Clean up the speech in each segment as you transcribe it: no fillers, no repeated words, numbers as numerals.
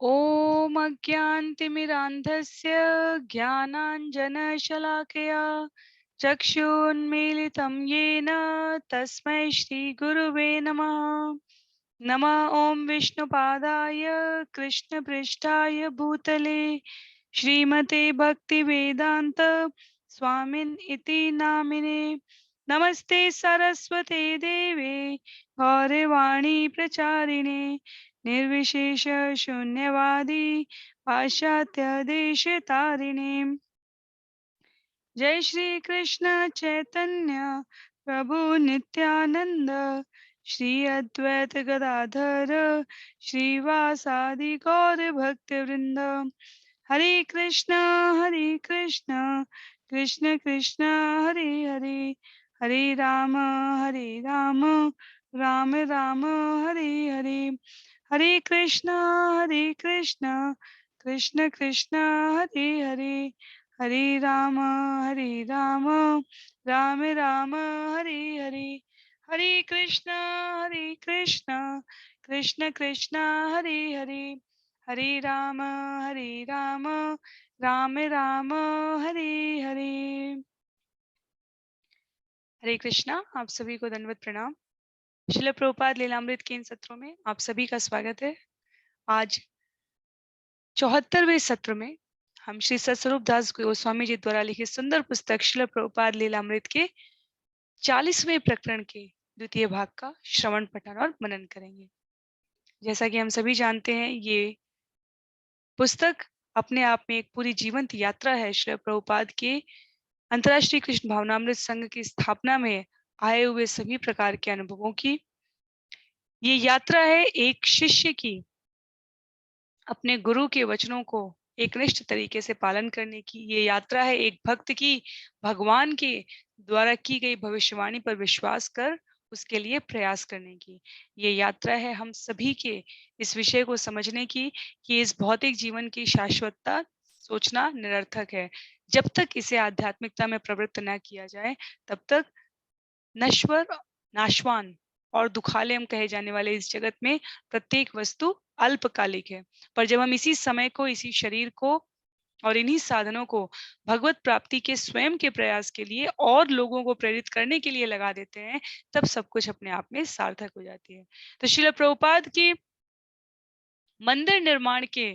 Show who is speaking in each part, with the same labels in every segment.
Speaker 1: ॐ अज्ञानतिमिरान्धस्य ज्ञानाञ्जनशलाकया चक्षुन्मीलितं येन तस्मै श्रीगुरुवे नमः। नमः ॐ विष्णुपादाय कृष्णपृष्ठाय भूतले श्रीमते भक्तिवेदान्त स्वामिन् इति नामिने। नमस्ते सरस्वते देवे गौरवाणी प्रचारिणे निर्विशेष शून्यवादी पाश्चात्य देश तारिणे। जय श्री कृष्ण चैतन्य प्रभु नित्यानंद श्री अद्वैत गदाधर श्रीवासादि गौर भक्त वृंद। हरे कृष्ण कृष्ण कृष्ण हरे हरे, हरे राम राम राम हरे हरे। हरे कृष्ण कृष्ण कृष्ण हरे हरे, हरे राम राम राम हरे हरे। हरे कृष्ण कृष्ण कृष्ण हरे हरे, हरे राम राम राम हरे हरे। हरे कृष्णा। आप सभी को दंडवत प्रणाम। श्रील प्रभुपाद लीलामृत के इन सत्रों में आप सभी का स्वागत है। आज 74वें सत्र में हम श्री सतस्वरूप दास गोस्वामी जी द्वारा लिखित सुंदर पुस्तक श्रील प्रभुपाद लीलामृत के 40वें प्रकरण के द्वितीय भाग का श्रवण पठन और मनन करेंगे। जैसा कि हम सभी जानते हैं, ये पुस्तक अपने आप में एक पूरी जीवंत यात्रा है। श्रील प्रभुपाद के अंतर्राष्ट्रीय कृष्ण भावनामृत संघ की स्थापना में आए हुए सभी प्रकार के अनुभवों की ये यात्रा है। एक शिष्य की अपने गुरु के वचनों को एकनिष्ठ तरीके से पालन करने की ये यात्रा है। एक भक्त की भगवान के द्वारा की गई भविष्यवाणी पर विश्वास कर उसके लिए प्रयास करने की ये यात्रा है। हम सभी के इस विषय को समझने की कि इस भौतिक जीवन की शाश्वतता सोचना निरर्थक है। जब तक इसे आध्यात्मिकता में प्रवृत्त न किया जाए तब तक नश्वर, नाशवान और दुखालयम कहे जाने वाले इस जगत में प्रत्येक वस्तु अल्पकालिक है। पर जब हम इसी समय को, इसी शरीर को और इन्हीं साधनों को भगवत प्राप्ति के स्वयं के प्रयास के लिए और लोगों को प्रेरित करने के लिए लगा देते हैं, तब सब कुछ अपने आप में सार्थक हो जाती है। तो श्रील प्रभुपाद की मंदिर निर्माण के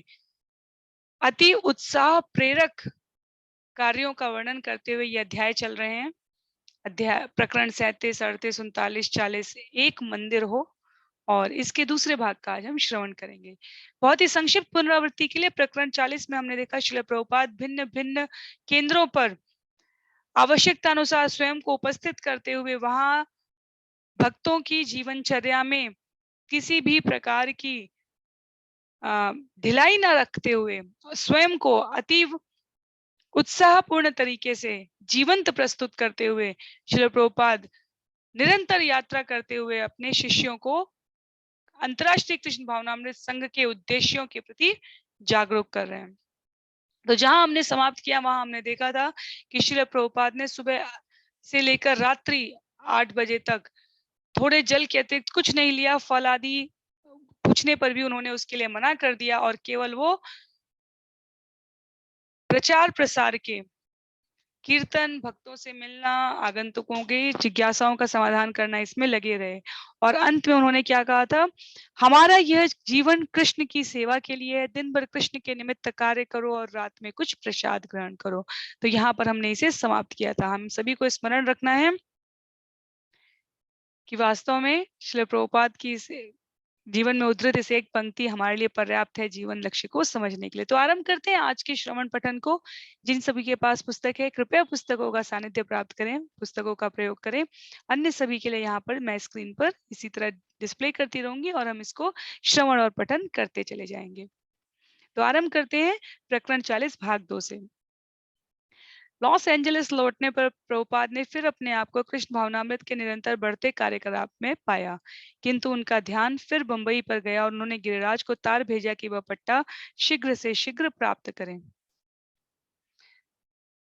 Speaker 1: अति उत्साह प्रेरक कार्यों का वर्णन करते हुए ये अध्याय चल रहे हैं। अध्याय प्रकरण 37, 38, 39, 40 एक मंदिर हो, और इसके दूसरे भाग का आज हम श्रवण करेंगे। बहुत ही संक्षिप्त पुनरावृत्ति के लिए प्रकरण 40 में हमने देखा श्रील प्रभुपाद भिन्न भिन्न केंद्रों पर आवश्यकता अनुसार स्वयं को उपस्थित करते हुए वहां भक्तों की जीवनचर्या में किसी भी प्रकार की ढिलाई न रखते हुए स्वयं को अतीव उत्साहपूर्ण तरीके से जीवंत प्रस्तुत करते हुए श्रील प्रभुपाद निरंतर यात्रा करते हुए अपने शिष्यों को अंतर्राष्ट्रीय कृष्ण भावनामृत संघ के उद्देश्यों के प्रति जागरूक कर रहे हैं। तो जहां हमने समाप्त किया वहां हमने देखा था कि श्रील प्रभुपाद ने सुबह से लेकर रात्रि 8 बजे तक थोड़े जल के अतिरिक्त कुछ नहीं लिया। फल आदि पूछने पर भी उन्होंने उसके लिए मना कर दिया और केवल वो प्रचार प्रसार के कीर्तन, भक्तों से मिलना, आगंतुकों की जिज्ञासाओं का समाधान करना, इसमें लगे रहे। और अंत में उन्होंने क्या कहा था, हमारा यह जीवन कृष्ण की सेवा के लिए है। दिन भर कृष्ण के निमित्त कार्य करो और रात में कुछ प्रसाद ग्रहण करो। तो यहाँ पर हमने इसे समाप्त किया था। हम सभी को स्मरण रखना है कि वास्तव में श्रील प्रभुपाद की इस जीवन में उद्धृत इस एक पंक्ति हमारे लिए पर्याप्त है जीवन लक्ष्य को समझने के लिए। तो आरंभ करते हैं आज के श्रवण पठन को। जिन सभी के पास पुस्तक है कृपया पुस्तकों का सानिध्य प्राप्त करें, पुस्तकों का प्रयोग करें। अन्य सभी के लिए यहाँ पर मैं स्क्रीन पर इसी तरह डिस्प्ले करती रहूंगी और हम इसको श्रवण और पठन करते चले जाएंगे। तो आरंभ करते हैं प्रकरण 40 भाग 2 से। लॉस एंजलिस लौटने पर प्रभुपाद ने फिर अपने आप को कृष्ण भावनामृत के निरंतर बढ़ते कार्यकलाप में पाया, किंतु उनका ध्यान फिर बंबई पर गया और उन्होंने गिरिराज को तार भेजा कि वह पट्टा शीघ्र से शीघ्र प्राप्त करें।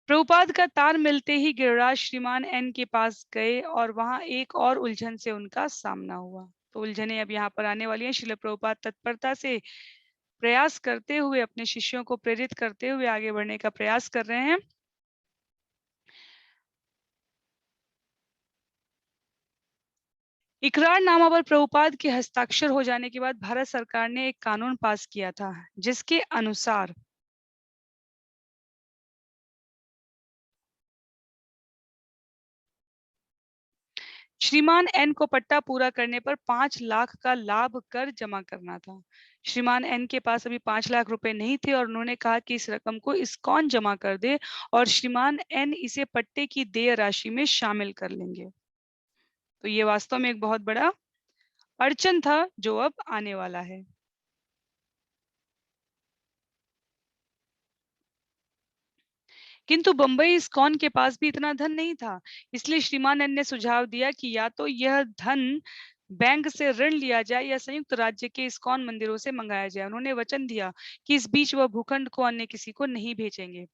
Speaker 1: प्रभुपाद का तार मिलते ही गिरिराज श्रीमान एन के पास गए और वहां एक और उलझन से उनका सामना हुआ। तो उलझने अब यहाँ पर आने वाली हैं। श्रील प्रभुपाद तत्परता से प्रयास करते हुए, अपने शिष्यों को प्रेरित करते हुए आगे बढ़ने का प्रयास कर रहे हैं। इकरारनामा पर प्रभुपाद के हस्ताक्षर हो जाने के बाद भारत सरकार ने एक कानून पास किया था, जिसके अनुसार श्रीमान एन को पट्टा पूरा करने पर 5 लाख का लाभ कर जमा करना था। श्रीमान एन के पास अभी 5 लाख रुपए नहीं थे और उन्होंने कहा कि इस रकम को इस्कॉन जमा कर दे और श्रीमान एन इसे पट्टे की देय राशि में शामिल कर लेंगे। तो ये वास्तव में एक बहुत बड़ा अड़चन था जो अब आने वाला है। किंतु बंबई इस्कॉन के पास भी इतना धन नहीं था, इसलिए श्रीमान एन ने सुझाव दिया कि या तो यह धन बैंक से ऋण लिया जाए या संयुक्त राज्य के इस्कॉन मंदिरों से मंगाया जाए। उन्होंने वचन दिया कि इस बीच वह भूखंड को अन्य किसी को नहीं भेजेंगे।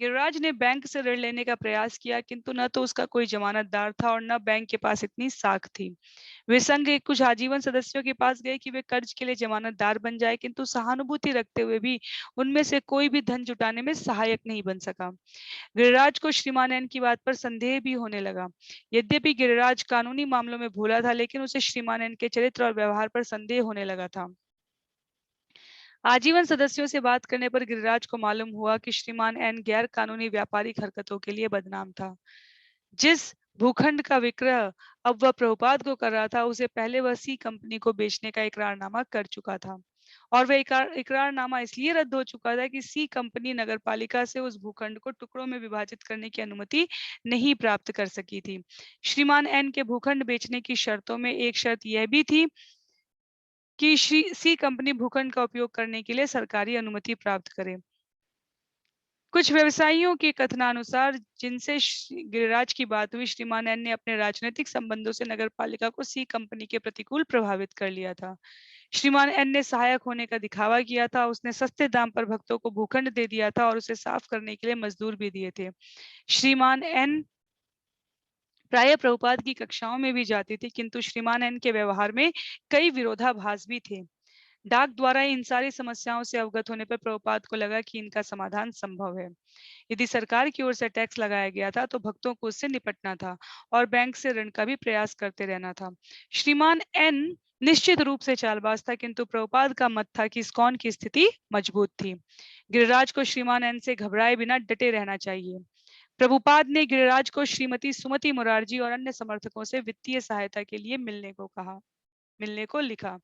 Speaker 1: गिरिराज ने बैंक से ऋण लेने का प्रयास किया, किंतु न तो उसका कोई जमानतदार था और न बैंक के पास इतनी साख थी। वे संघ के कुछ आजीवन सदस्यों के पास गए कि वे कर्ज के लिए जमानतदार बन जाए, किंतु सहानुभूति रखते हुए भी उनमें से कोई भी धन जुटाने में सहायक नहीं बन सका। गिरिराज को श्रीमान एन की बात पर संदेह भी होने लगा। यद्यपि गिरिराज कानूनी मामलों में भोला था, लेकिन उसे श्रीमान एन के चरित्र और व्यवहार पर संदेह होने लगा था। आजीवन सदस्यों से बात करने पर गिरिराज को मालूम हुआ कि श्रीमान एन गैर कानूनी व्यापारिक हरकतों के लिए बदनाम था। जिस भूखंड का विक्रय अब वह प्रभुपाद को कर रहा था, उसे पहले वह सी कंपनी को बेचने का इकरारनामा कर चुका था और वह इकरारनामा इसलिए रद्द हो चुका था कि सी कंपनी नगरपालिका से उस भूखंड को टुकड़ों में विभाजित करने की अनुमति नहीं प्राप्त कर सकी थी। श्रीमान एन के भूखंड बेचने की शर्तों में एक शर्त यह भी थी कि सी कंपनी भूखंड का उपयोग करने के लिए सरकारी अनुमति प्राप्त करे। कुछ व्यवसायियों के कथनानुसार जिनसे गिरिराज की बात हुई, श्रीमान एन ने अपने राजनीतिक संबंधों से नगरपालिका को सी कंपनी के प्रतिकूल प्रभावित कर लिया था। श्रीमान एन ने सहायक होने का दिखावा किया था। उसने सस्ते दाम पर भक्तों को भूखंड दे दिया था और उसे साफ करने के लिए मजदूर भी दिए थे। श्रीमान एन प्राय प्रभुपाद की कक्षाओं में भी जाती थी, किंतु श्रीमान एन के व्यवहार में कई विरोधाभास भी थे। डाक द्वारा इन सारी समस्याओं से अवगत होने पर प्रभुपाद को लगा कि इनका समाधान संभव है। यदि सरकार की ओर से टैक्स लगाया गया था तो भक्तों को उससे निपटना था और बैंक से ऋण का भी प्रयास करते रहना था। श्रीमान एन निश्चित रूप से चालबाज था, किंतु प्रभुपाद का मत था कि इस्कॉन की स्थिति मजबूत थी। गिरिराज को श्रीमान एन से घबराए बिना डटे रहना चाहिए। प्रभुपाद ने गिरिराज को श्रीमती सुमति मुरारजी और अन्य समर्थकों से वित्तीय सहायता के लिए मिलने को लिखा।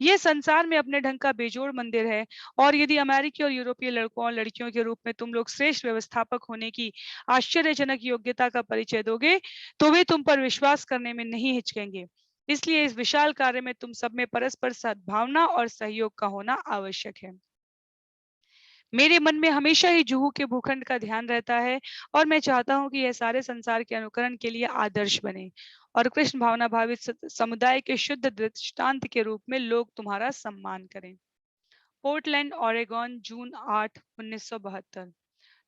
Speaker 1: यह संसार में अपने ढंग का बेजोड़ मंदिर है और यदि अमेरिकी और यूरोपीय लड़कों और लड़कियों के रूप में तुम लोग श्रेष्ठ व्यवस्थापक होने की आश्चर्यजनक योग्यता का परिचय दोगे, तो वे तुम पर विश्वास करने में नहीं हिचकेंगे। इसलिए इस विशाल कार्य में तुम सब में परस्पर सद्भावना और सहयोग का होना आवश्यक है। मेरे मन में हमेशा ही जुहू के भूखंड का ध्यान रहता है और मैं चाहता हूं कि यह सारे संसार के अनुकरण के लिए आदर्श बने और कृष्ण भावना भावित समुदाय के शुद्ध दृष्टांत के रूप में लोग तुम्हारा सम्मान करें। पोर्टलैंड, ओरेगॉन, जून 8, 1972।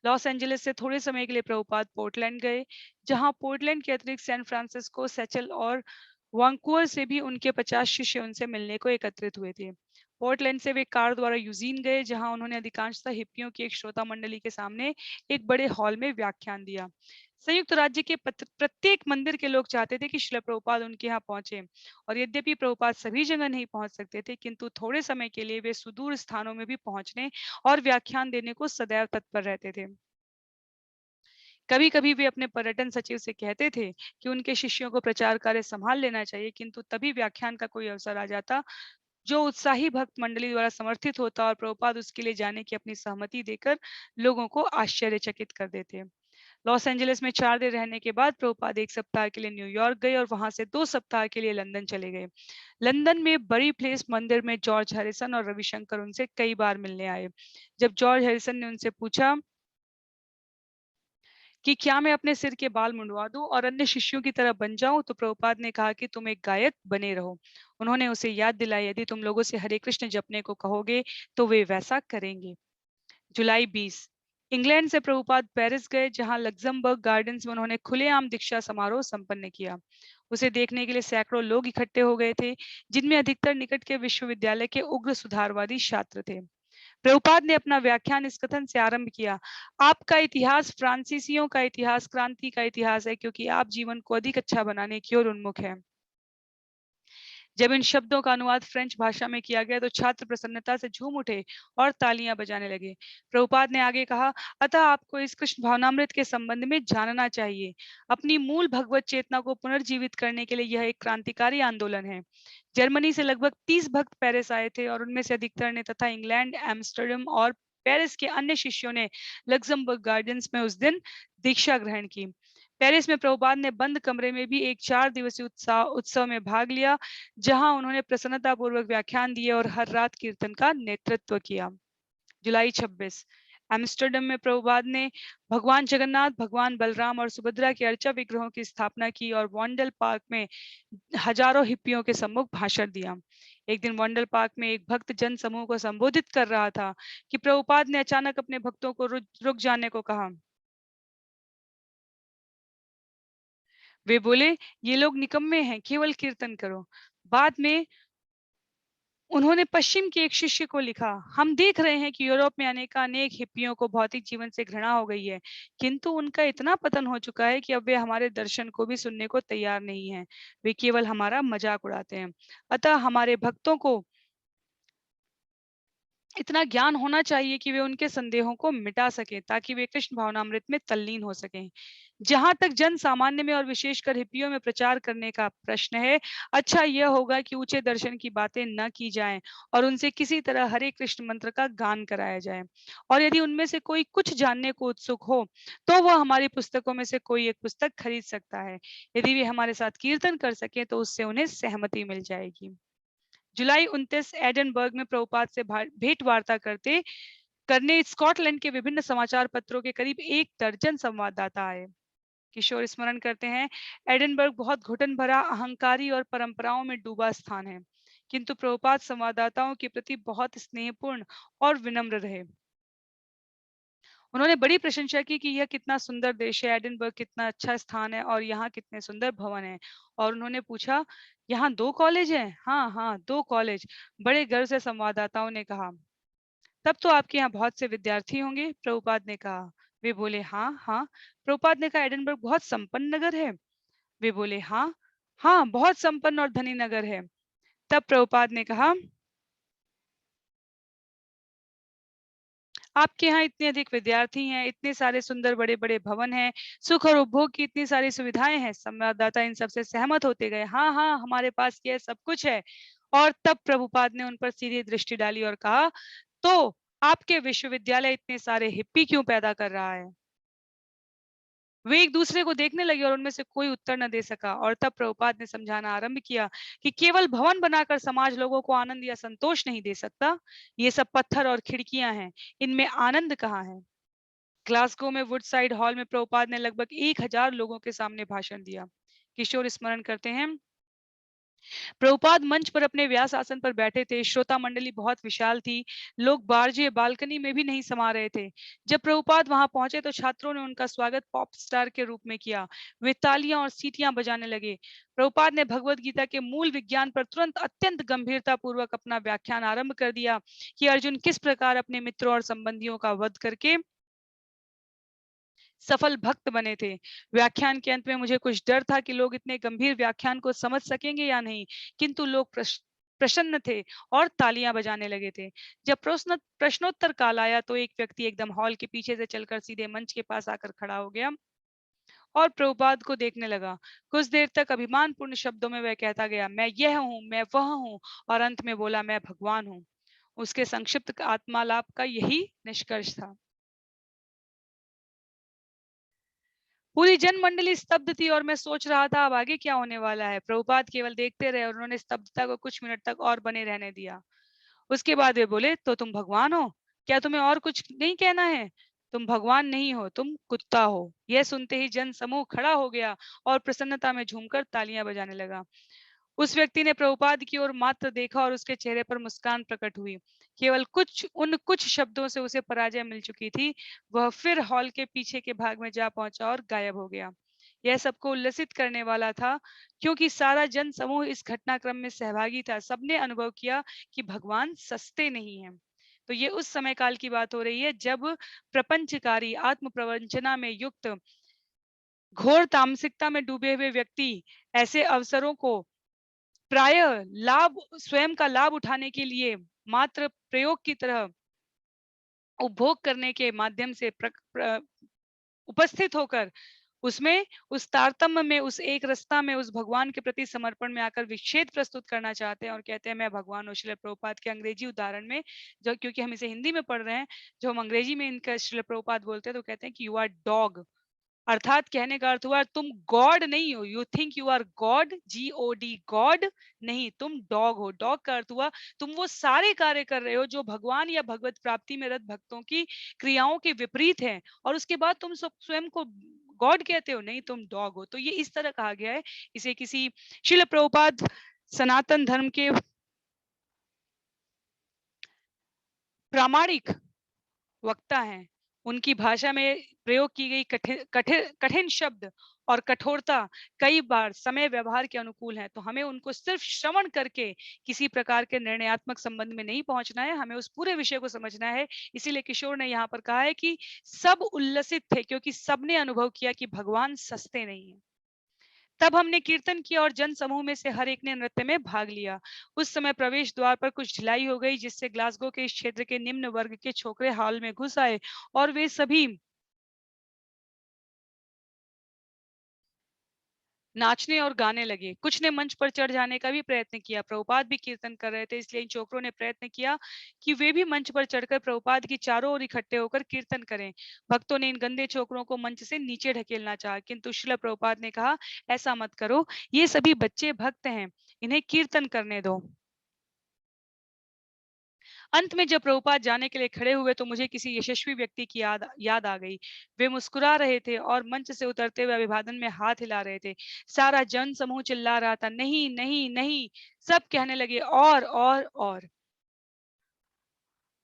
Speaker 1: लॉस एंजलिस से थोड़े समय के लिए प्रभुपाद पोर्टलैंड गए, जहां पोर्टलैंड के अतिरिक्त सैन फ्रांसिस्को, सेचल और वैंकूवर से भी उनके 50 शिष्य उनसे मिलने को एकत्रित हुए थे। पोर्टलैंड से वे कार द्वारा यूजीन गए, जहां उन्होंने अधिकांशतः हिप्पियों की एक श्रोता मंडली के सामने एक बड़े हॉल में व्याख्यान दिया। संयुक्त राज्य के प्रत्येक मंदिर के लोग चाहते थे कि श्रील प्रभुपाद उनके यहाँ पहुंचे और यद्यपि प्रभुपाद सभी जगह नहीं पहुंच सकते थे, किंतु थोड़े समय के लिए वे सुदूर स्थानों में भी पहुंचने और व्याख्यान देने को सदैव तत्पर रहते थे। कभी कभी वे अपने पर्यटन सचिव से कहते थे कि उनके शिष्यों को प्रचार कार्य संभाल लेना चाहिए, किंतु तभी व्याख्यान का कोई अवसर आ जाता जो उत्साही भक्त मंडली द्वारा समर्थित होता और प्रभुपाद उसके लिए जाने की अपनी सहमति देकर लोगों को आश्चर्यचकित कर देते। लॉस एंजलिस में 4 दिन रहने के बाद प्रभुपाद 1 सप्ताह के लिए न्यूयॉर्क गए और वहां से 2 सप्ताह के लिए लंदन चले गए। लंदन में बरी प्लेस मंदिर में जॉर्ज हैरिसन और रविशंकर उनसे कई बार मिलने आए। जब जॉर्ज हैरिसन ने उनसे पूछा कि क्या मैं अपने सिर के बाल मुंडवा दूं और अन्य शिष्यों की तरह बन जाऊं, तो प्रभुपाद ने कहा कि तुम एक गायक बने रहो। उन्होंने उसे याद दिलाई, यदि तुम लोगों से हरे कृष्ण जपने को कहोगे तो वे वैसा करेंगे। जुलाई 20। इंग्लैंड से प्रभुपाद पेरिस गए, जहां लग्जमबर्ग गार्डन्स में उन्होंने खुलेआम दीक्षा समारोह संपन्न किया। उसे देखने के लिए सैकड़ों लोग इकट्ठे हो गए थे, जिनमें अधिकतर निकट के विश्वविद्यालय के उग्र सुधारवादी छात्र थे। प्रभुपाद ने अपना व्याख्यान इस कथन से आरंभ किया, आपका इतिहास फ्रांसीसियों का इतिहास, क्रांति का इतिहास है, क्योंकि आप जीवन को अधिक अच्छा बनाने की ओर उन्मुख है। जब इन शब्दों का अनुवाद फ्रेंच भाषा में किया गया तो छात्र प्रसन्नता से झूम उठे और तालियां बजाने लगे। प्रभुपाद ने आगे कहा, अतः आपको इस कृष्ण भावनामृत के संबंध में जानना चाहिए। अपनी मूल भगवत चेतना को पुनर्जीवित करने के लिए यह एक क्रांतिकारी आंदोलन है। जर्मनी से लगभग 30 भक्त पेरिस आए थे और उनमें से अधिकतर ने तथा इंग्लैंड, एम्स्टर्डम और पेरिस के अन्य शिष्यों ने लग्जमबर्ग गार्डन्स में उस दिन दीक्षा ग्रहण की। पेरिस में प्रभुपाद ने बंद कमरे में भी एक 4 दिवसीय उत्सव में भाग लिया, जहां उन्होंने प्रसन्नतापूर्वक व्याख्यान दिए और हर रात कीर्तन का नेतृत्व किया। जुलाई 26 एम्स्टर्डम में प्रभुपाद ने भगवान जगन्नाथ, भगवान बलराम और सुभद्रा के अर्चा विग्रहों की स्थापना की और वॉन्डल पार्क में हजारों हिप्पियों के सम्मुख भाषण दिया। एक दिन वॉन्डल पार्क में एक भक्त जन समूह को संबोधित कर रहा था कि प्रभुपाद ने अचानक अपने भक्तों को रुक जाने को कहा। वे बोले, ये लोग निकम्मे हैं, केवल कीर्तन करो। बाद में उन्होंने पश्चिम के एक शिष्य को लिखा, हम देख रहे हैं कि यूरोप में अनेक हिप्पियों को भौतिक जीवन से घृणा हो गई है, किंतु उनका इतना पतन हो चुका है कि अब वे हमारे दर्शन को भी सुनने को तैयार नहीं है। वे केवल हमारा मजाक उड़ाते हैं। अतः हमारे भक्तों को इतना ज्ञान होना चाहिए कि वे उनके संदेहों को मिटा सकें, ताकि वे कृष्ण भावनामृत में तल्लीन हो सकें। जहां तक जन सामान्य में और विशेषकर हिप्पियों में प्रचार करने का प्रश्न है, अच्छा यह होगा कि ऊंचे दर्शन की बातें न की जाएं और उनसे किसी तरह हरे कृष्ण मंत्र का गान कराया जाए। और यदि उनमें से कोई कुछ जानने को उत्सुक हो तो वह हमारी पुस्तकों में से कोई एक पुस्तक खरीद सकता है। यदि वे हमारे साथ कीर्तन कर सके तो उससे उन्हें सहमति मिल जाएगी। जुलाई 29 एडनबर्ग में प्रभुपाद से भेंट वार्ता करने स्कॉटलैंड के विभिन्न समाचार पत्रों के करीब 1 दर्जन संवाददाता आए। किशोर स्मरण करते हैं, एडनबर्ग बहुत घुटन भरा, अहंकारी और परंपराओं में डूबा स्थान है, किंतु प्रभुपाद संवाददाताओं के प्रति बहुत स्नेहपूर्ण और विनम्र रहे। उन्होंने बड़ी प्रशंसा की कि यह कितना सुंदर देश है, एडिनबर्ग कितना अच्छा स्थान है और यहाँ कितने सुंदर भवन हैं। और उन्होंने पूछा, यहाँ 2 कॉलेज हैं? हाँ हाँ, 2 कॉलेज, बड़े गर्व से संवाददाताओं ने कहा। तब तो आपके यहाँ बहुत से विद्यार्थी होंगे, प्रभुपाद ने कहा। वे बोले, हाँ हाँ। प्रभुपाद ने कहा, एडिनबर्ग बहुत संपन्न नगर है? वे बोले, हाँ हाँ, बहुत संपन्न और धनी नगर है। तब प्रभुपाद ने कहा, आपके यहाँ इतने अधिक विद्यार्थी हैं, इतने सारे सुंदर बड़े बड़े भवन हैं, सुख और उपभोग की इतनी सारी सुविधाएं हैं। संवाददाता इन सबसे सहमत होते गए, हाँ हाँ, हमारे पास यह सब कुछ है। और तब प्रभुपाद ने उन पर सीधी दृष्टि डाली और कहा, तो आपके विश्वविद्यालय इतने सारे हिप्पी क्यों पैदा कर रहा है? वे एक दूसरे को देखने लगे और उनमें से कोई उत्तर न दे सका। और तब प्रभुपाद ने समझाना आरंभ किया कि केवल भवन बनाकर समाज लोगों को आनंद या संतोष नहीं दे सकता। ये सब पत्थर और खिड़कियां हैं, इनमें आनंद कहाँ है? ग्लासगो में वुडसाइड हॉल में प्रभुपाद ने लगभग 1,000 लोगों के सामने भाषण दिया। किशोर स्मरण करते हैं, प्रभुपाद मंच पर अपने व्यास आसन पर बैठे थे। श्रोता मंडली बहुत विशाल थी, लोग बारजे बालकनी में भी नहीं समा रहे थे। जब प्रभुपाद वहां पहुंचे तो छात्रों ने उनका स्वागत पॉप स्टार के रूप में किया। वे तालियां और सीटियां बजाने लगे। प्रभुपाद ने भगवत गीता के मूल विज्ञान पर तुरंत अत्यंत गंभीरता पूर्वक अपना व्याख्यान आरंभ कर दिया कि अर्जुन किस प्रकार अपने मित्रों और संबंधियों का वध करके सफल भक्त बने थे। व्याख्यान के अंत में मुझे कुछ डर था कि लोग इतने गंभीर व्याख्यान को समझ सकेंगे या नहीं, किंतु लोग प्रसन्न थे और तालियां बजाने लगे थे। जब प्रश्नोत्तर काल आया तो एक व्यक्ति एकदम हॉल के पीछे से चलकर सीधे मंच के पास आकर खड़ा हो गया और प्रभुपाद को देखने लगा। कुछ देर तक अभिमानपूर्ण शब्दों में वह कहता गया, मैं यह हूँ, मैं वह हूँ, और अंत में बोला, मैं भगवान हूँ। उसके संक्षिप्त आत्मालाप का यही निष्कर्ष था। पूरी जनमंडली स्तब्ध थी और मैं सोच रहा था अब आगे क्या होने वाला है। प्रभुपाद केवल देखते रहे और उन्होंने स्तब्धता को कुछ मिनट तक और बने रहने दिया। उसके बाद वे बोले, तो तुम भगवान हो? क्या तुम्हें और कुछ नहीं कहना है? तुम भगवान नहीं हो, तुम कुत्ता हो। यह सुनते ही जन समूह खड़ा हो गया और प्रसन्नता में झूमकर तालियां बजाने लगा। उस व्यक्ति ने प्रभुपाद की ओर मात्र देखा और उसके चेहरे पर मुस्कान प्रकट हुई। केवल कुछ शब्दों से उसे पराजय मिल चुकी थी। वह फिर हॉल के पीछे के भाग में जा पहुंचा और गायब हो गया। यह सबको उल्लसित करने वाला था, क्योंकि सारा जन समूह इस घटनाक्रम में सहभागी था। सबने अनुभव किया कि भगवान सस्ते नहीं हैं। तो ये उस समय काल की बात हो रही है जब प्रपंचकारी आत्म प्रवंचना में युक्त घोर तामसिकता में डूबे हुए व्यक्ति ऐसे अवसरों को प्राय लाभ स्वयं का लाभ उठाने के लिए मात्र प्रयोग की तरह उपभोग करने के माध्यम से उपस्थित होकर उसमें उस तारतम्य में उस एक रस्ता में उस भगवान के प्रति समर्पण में आकर विच्छेद प्रस्तुत करना चाहते हैं और कहते हैं मैं भगवान हूँ। श्रील प्रभुपाद के अंग्रेजी उदाहरण में जो, क्योंकि हम इसे हिंदी में पढ़ रहे हैं, जो हम अंग्रेजी में इनका श्रील प्रभुपाद बोलते हैं तो कहते हैं कि यू आर डॉग, अर्थात कहने का अर्थ हुआ तुम गॉड नहीं हो। You think you are god, GOD, god नहीं, तुम डॉग हो। डॉग का अर्थ हुआ तुम वो सारे कार्य कर रहे हो जो भगवान या भगवत प्राप्ति में रत भक्तों की क्रियाओं के विपरीत है, और उसके बाद तुम स्वयं को गॉड कहते हो, नहीं तुम डॉग हो। तो ये इस तरह कहा गया है। इसे किसी श्रील प्रभुपाद सनातन धर्म के प्रामाणिक वक्ता हैं, उनकी भाषा में प्रयोग की गई कठिन शब्द और कठोरता कई बार समय व्यवहार के अनुकूल है। तो हमें उनको सिर्फ श्रवण करके किसी प्रकार के निर्णयात्मक संबंध में नहीं पहुंचना है, हमें उस पूरे विषय को समझना है। इसीलिए किशोर ने यहाँ पर कहा है कि सब उल्लसित थे क्योंकि सबने अनुभव किया कि भगवान सस्ते नहीं है। तब हमने कीर्तन किया और जन समूह में से हर एक ने नृत्य में भाग लिया। उस समय प्रवेश द्वार पर कुछ ढिलाई हो गई, जिससे ग्लासगो के इस क्षेत्र के निम्न वर्ग के छोकरे हॉल में घुस आए और वे सभी नाचने और गाने लगे। कुछ ने मंच पर चढ़ जाने का भी प्रयत्न किया। प्रभुपाद भी कीर्तन कर रहे थे, इसलिए इन छोकरों ने प्रयत्न किया कि वे भी मंच पर चढ़कर प्रभुपाद की चारों ओर इकट्ठे होकर कीर्तन करें। भक्तों ने इन गंदे छोकरों को मंच से नीचे ढकेलना चाहा, किंतु श्रील प्रभुपाद ने कहा ऐसा मत करो, ये सभी बच्चे भक्त हैं, इन्हें कीर्तन करने दो। अंत में जब प्रभुपाद जाने के लिए खड़े हुए तो मुझे किसी यशस्वी व्यक्ति की याद आ गई। वे मुस्कुरा रहे थे और मंच से उतरते हुए अभिवादन में हाथ हिला रहे थे। सारा जन समूह चिल्ला रहा था, नहीं नहीं नहीं। सब कहने लगे और।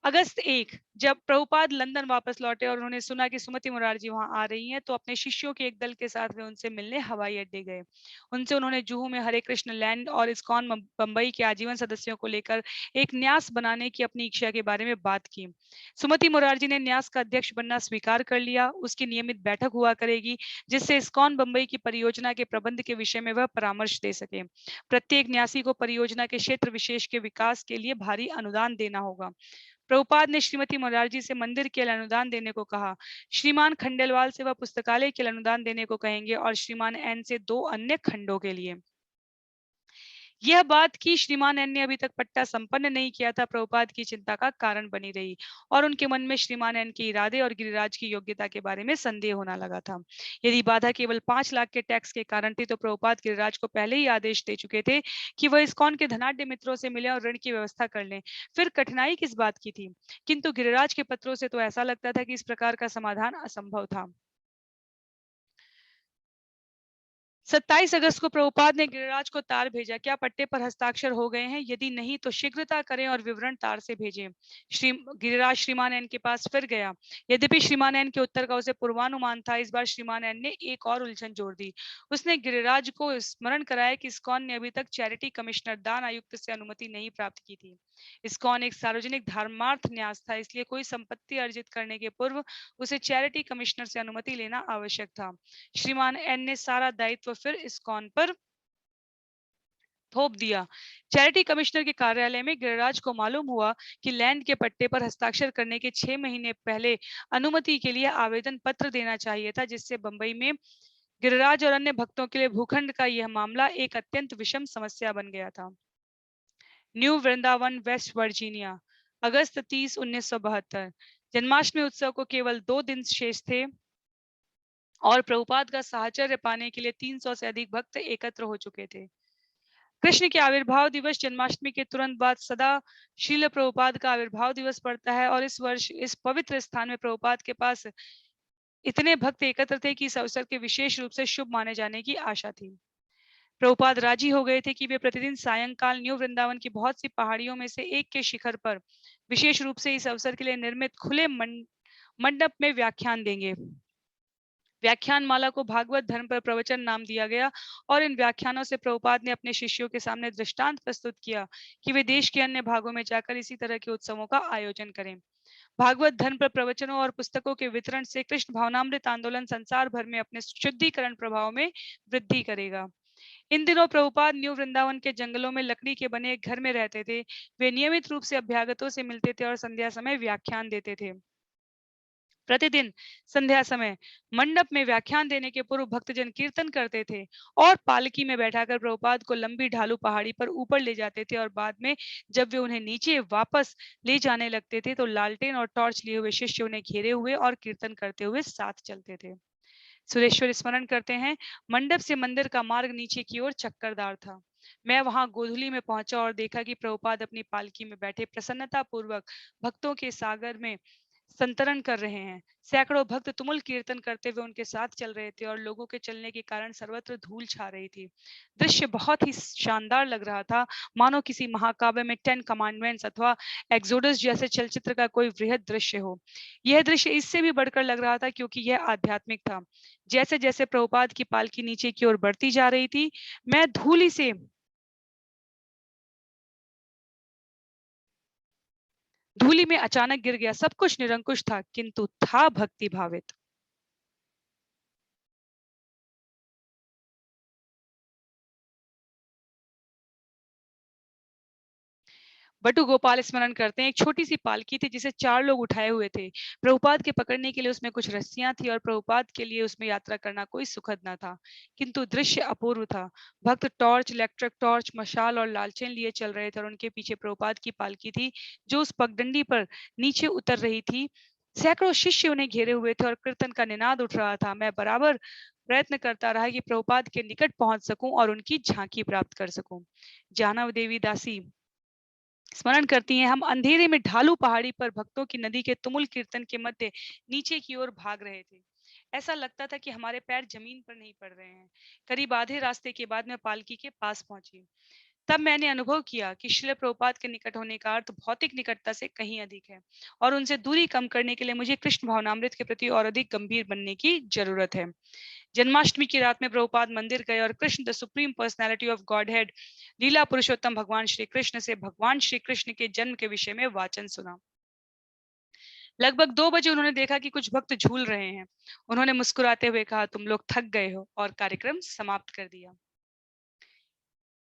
Speaker 1: अगस्त 1, जब प्रभुपाद लंदन वापस लौटे और उन्होंने सुना कि सुमति मुरारजी वहां आ रही हैं, तो अपने शिष्यों के एक दल के साथ वे उनसे मिलने हवाई अड्डे गए। उनसे उन्होंने जुहू में हरे कृष्ण लैंड और इस्कॉन बंबई के आजीवन सदस्यों को लेकर एक न्यास बनाने की अपनी इच्छा के बारे में बात की। सुमति मुरारजी ने न्यास का अध्यक्ष बनना स्वीकार कर लिया। उसकी नियमित बैठक हुआ करेगी, जिससे इस्कॉन बंबई की परियोजना के प्रबंध के विषय में वह परामर्श दे सके। प्रत्येक न्यासी को परियोजना के क्षेत्र विशेष के विकास के लिए भारी अनुदान देना होगा। प्रभुपाद ने श्रीमती मुरारजी से मंदिर के लिए अनुदान देने को कहा। श्रीमान खंडेलवाल से वह पुस्तकालय के लिए अनुदान देने को कहेंगे और श्रीमान एन से 2 अन्य खंडों के लिए। यह बात कि श्रीमान एन ने अभी तक पट्टा संपन्न नहीं किया था, प्रभुपाद की चिंता का कारण बनी रही और उनके मन में श्रीमान एन के इरादे और गिरिराज की योग्यता के बारे में संदेह होना लगा था। यदि बाधा केवल 5 लाख के टैक्स के कारण थी, तो प्रभुपाद गिरिराज को पहले ही आदेश दे चुके थे कि वह इस्कॉन के धनाढ्य मित्रों से मिले और ऋण की व्यवस्था कर लें। फिर कठिनाई किस बात की थी? किंतु गिरिराज के पत्रों से तो ऐसा लगता था कि इस प्रकार का समाधान असंभव था। 27 अगस्त को प्रभुपाद ने गिरिराज को तार भेजा, क्या पट्टे पर हस्ताक्षर हो गए हैं? यदि नहीं तो शीघ्रता करें और विवरण तार से भेजें। गिरिराज श्रीमान एन के पास फिर गया। यद्यपि श्रीमान एन के उत्तर का उसे पूर्वानुमान था, इस बार श्रीमान एन ने एक और उलझन जोड़ दी। उसने गिरिराज को स्मरण कराया कि इस्कॉन ने अभी तक चैरिटी कमिश्नर दान आयुक्त से अनुमति नहीं प्राप्त की थी। इस्कॉन एक सार्वजनिक धर्मार्थ न्यास था, इसलिए कोई संपत्ति अर्जित करने के पूर्व उसे चैरिटी कमिश्नर से अनुमति लेना आवश्यक था। श्रीमान एन ने सारा दायित्व फिर इस्कॉन पर थोप दिया। चैरिटी कमिश्नर के कार्यालय में गिरिराज को मालूम हुआ कि लैंड के पट्टे पर हस्ताक्षर करने के 6 महीने पहले अनुमति के लिए आवेदन पत्र देना चाहिए था, जिससे बंबई में गिरिराज और अन्य भक्तों के लिए भूखंड का यह मामला एक अत्यंत विषम समस्या बन गया था। न्यू वृंदावन, वेस्ट वर्जीनिया, अगस्त 30, 1972। जन्माष्टमी उत्सव को केवल 2 दिन शेष थे और प्रभुपाद का साहचर्य पाने के लिए 300 से अधिक भक्त एकत्र हो चुके थे। कृष्ण के आविर्भाव दिवस जन्माष्टमी के तुरंत बाद सदा श्रील प्रभुपाद का आविर्भाव दिवस पड़ता है और इस वर्ष इस पवित्र स्थान में प्रभुपाद के पास इतने भक्त एकत्र थे कि इस अवसर के विशेष रूप से शुभ माने जाने की आशा थी। प्रभुपाद राजी हो गए थे कि वे प्रतिदिन सायंकाल न्यू वृंदावन की बहुत सी पहाड़ियों में से एक के शिखर पर विशेष रूप से इस अवसर के लिए निर्मित खुले मंडप में व्याख्यान देंगे। व्याख्यानमाला को भागवत धर्म पर प्रवचन नाम दिया गया और इन व्याख्यानों से प्रभुपाद ने अपने शिष्यों के सामने दृष्टांत प्रस्तुत किया कि वे देश के अन्य भागों में जाकर इसी तरह के उत्सवों का आयोजन करें। भागवत धर्म पर प्रवचनों और पुस्तकों के वितरण से कृष्ण भावनामृत आंदोलन संसार भर में अपने शुद्धिकरण प्रभाव में वृद्धि करेगा। इन दिनों प्रभुपाद न्यू वृंदावन के जंगलों में लकड़ी के बने एक घर में रहते थे। वे नियमित रूप से अभ्यागतों से मिलते थे और संध्या समय व्याख्यान देते थे। प्रतिदिन संध्या समय मंडप में व्याख्यान देने के पूर्व भक्तजन कीर्तन करते थे और पालकी में बैठाकर प्रभुपाद को लंबी ढालू पहाड़ी पर ऊपर ले जाते थे और बाद में जब वे उन्हें नीचे वापस ले जाने लगते थे तो लालटेन और टॉर्च लिए हुए शिष्य उन्हें घेरे हुए और कीर्तन करते हुए साथ चलते थे। सुरेश्वर स्मरण करते हैं, मंडप से मंदिर का मार्ग नीचे की ओर चक्करदार था। मैं वहां गोधूली में पहुंचा और देखा कि प्रभुपाद अपनी पालकी में बैठे प्रसन्नता पूर्वक भक्तों के सागर में संतरण कर रहे हैं। सैकड़ों भक्त तुमुल कीर्तन करते हुए उनके साथ चल रहे थे और लोगों के चलने के कारण सर्वत्र धूल छा रही थी। दृश्य बहुत ही शानदार लग रहा था, मानो किसी महाकाव्य में 10 कमांडमेंट्स अथवा एक्सोडस जैसे चलचित्र का कोई वृहद दृश्य हो। यह दृश्य इससे भी बढ़कर लग रहा था क्योंकि यह आध्यात्मिक था। जैसे जैसे प्रभुपाद की पालकी नीचे की ओर बढ़ती जा रही थी, मैं धूली में अचानक गिर गया। सब कुछ निरंकुश था किंतु था भक्ति भावित। बटु गोपाल स्मरण करते हैं, एक छोटी सी पालकी थी जिसे 4 लोग उठाए हुए थे। प्रभुपाद के पकड़ने के लिए उसमें कुछ रस्सियां थी और प्रभुपाद के लिए उसमें यात्रा करना कोई सुखद न था, किंतु दृश्य अपूर्व था। भक्त टॉर्च, इलेक्ट्रिक टॉर्च, मशाल और लालटेन लिए चल रहे थे और उनके पीछे प्रभुपाद की पालकी थी जो उस पगडंडी पर नीचे उतर रही थी। सैकड़ों शिष्य उन्हें घेरे हुए थे और कीर्तन का निनाद उठ रहा था। मैं बराबर प्रयत्न करता रहा कि प्रभुपाद के निकट पहुंच सकूं और उनकी झांकी प्राप्त कर सकूं। जानव देवी दासी स्मरण करती हैं, हम अंधेरे में ढालू पहाड़ी पर भक्तों की नदी के तुमुल कीर्तन के मध्य नीचे की ओर भाग रहे थे। ऐसा लगता था कि हमारे पैर जमीन पर नहीं पड़ रहे हैं। करीब आधे रास्ते के बाद मैं पालकी के पास पहुंची। तब मैंने अनुभव किया कि श्रील प्रभुपाद के निकट होने का अर्थ भौतिक निकटता से कहीं अधिक है और उनसे दूरी कम करने के लिए मुझे कृष्ण भावनामृत के प्रति और अधिक गंभीर बनने की जरूरत है। जन्माष्टमी की रात में प्रभुपाद मंदिर गए और Krishna the supreme personality of Godhead लीला पुरुषोत्तम भगवान श्री कृष्ण से भगवान श्री कृष्ण के जन्म के विषय में वाचन सुना। लगभग 2 बजे उन्होंने देखा कि कुछ भक्त झूल रहे हैं। उन्होंने मुस्कुराते हुए कहा, तुम लोग थक गए हो, और कार्यक्रम समाप्त कर दिया।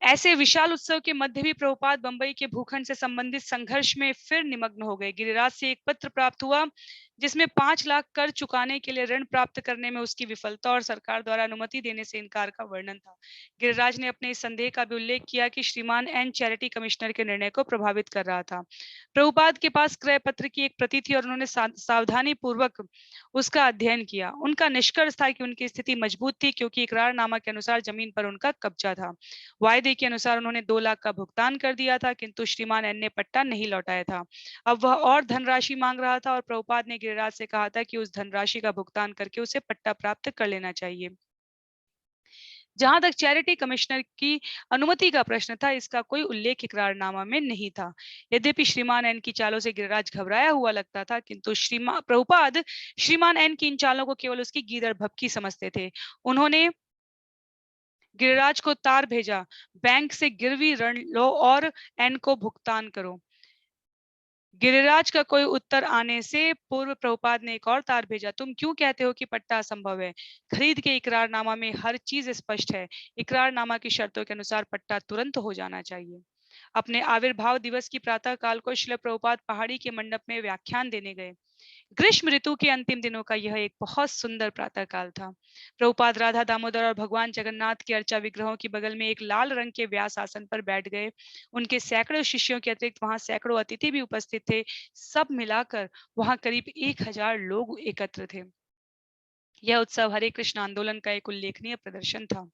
Speaker 1: ऐसे विशाल उत्सव के मध्य भी प्रभुपाद बंबई के भूखंड से संबंधित संघर्ष में फिर निमग्न हो गए। गिरिराज से एक पत्र प्राप्त हुआ जिसमें 5 लाख कर चुकाने के लिए ऋण प्राप्त करने में उसकी विफलता और सरकार द्वारा अनुमति देने से इनकार का वर्णन था। गिरिराज ने अपने इस संदेह का भी उल्लेख किया कि श्रीमान एन चैरिटी कमिश्नर के निर्णय को प्रभावित कर रहा था। प्रभुपाद के पास क्रय पत्र की एक प्रति थी और उन्होंने सावधानी पूर्वक उसका अध्ययन किया। उनका निष्कर्ष था कि उनकी स्थिति मजबूत थी क्योंकि इकरारनामा के अनुसार जमीन पर उनका कब्जा था। वायदे के अनुसार उन्होंने 2 लाख का भुगतान कर दिया था किंतु श्रीमान एन ने पट्टा नहीं लौटाया था। अब वह और धनराशि मांग रहा था और प्रभुपाद ने गिरिराज से कहा था कि उस धनराशि का भुगतान करके उसे पट्टा प्राप्त कर लेना चाहिए। जहां तक चैरिटी कमिश्नर की अनुमति का प्रश्न था, इसका कोई उल्लेख इकरारनामा में नहीं था। यद्यपि श्रीमान एन की चालों से गिरिराज घबराया हुआ लगता था किंतु प्रभुपाद श्रीमान एन की इन चालों को केवल उसकी गीदड़ भपकी समझते थे। उन्होंने गिरिराज को तार भेजा, बैंक से गिरवी ऋण लो और एन को भुगतान करो। गिरिराज का कोई उत्तर आने से पूर्व प्रभुपाद ने एक और तार भेजा, तुम क्यों कहते हो कि पट्टा असंभव है? खरीद के इकरारनामा में हर चीज स्पष्ट है। इकरारनामा की शर्तों के अनुसार पट्टा तुरंत हो जाना चाहिए। अपने आविर्भाव दिवस की प्रातः काल को श्रील प्रभुपाद पहाड़ी के मंडप में व्याख्यान देने गए। ग्रीष्म ऋतु के अंतिम दिनों का यह एक बहुत सुंदर प्रातः काल था। प्रभुपाद राधा दामोदर और भगवान जगन्नाथ के अर्चा विग्रहों के बगल में एक लाल रंग के व्यास आसन पर बैठ गए। उनके सैकड़ों शिष्यों के अतिरिक्त वहां सैकड़ों अतिथि भी उपस्थित थे। सब मिलाकर वहां करीब 1000 लोग एकत्र थे। यह उत्सव हरे कृष्ण आंदोलन का एक उल्लेखनीय प्रदर्शन था।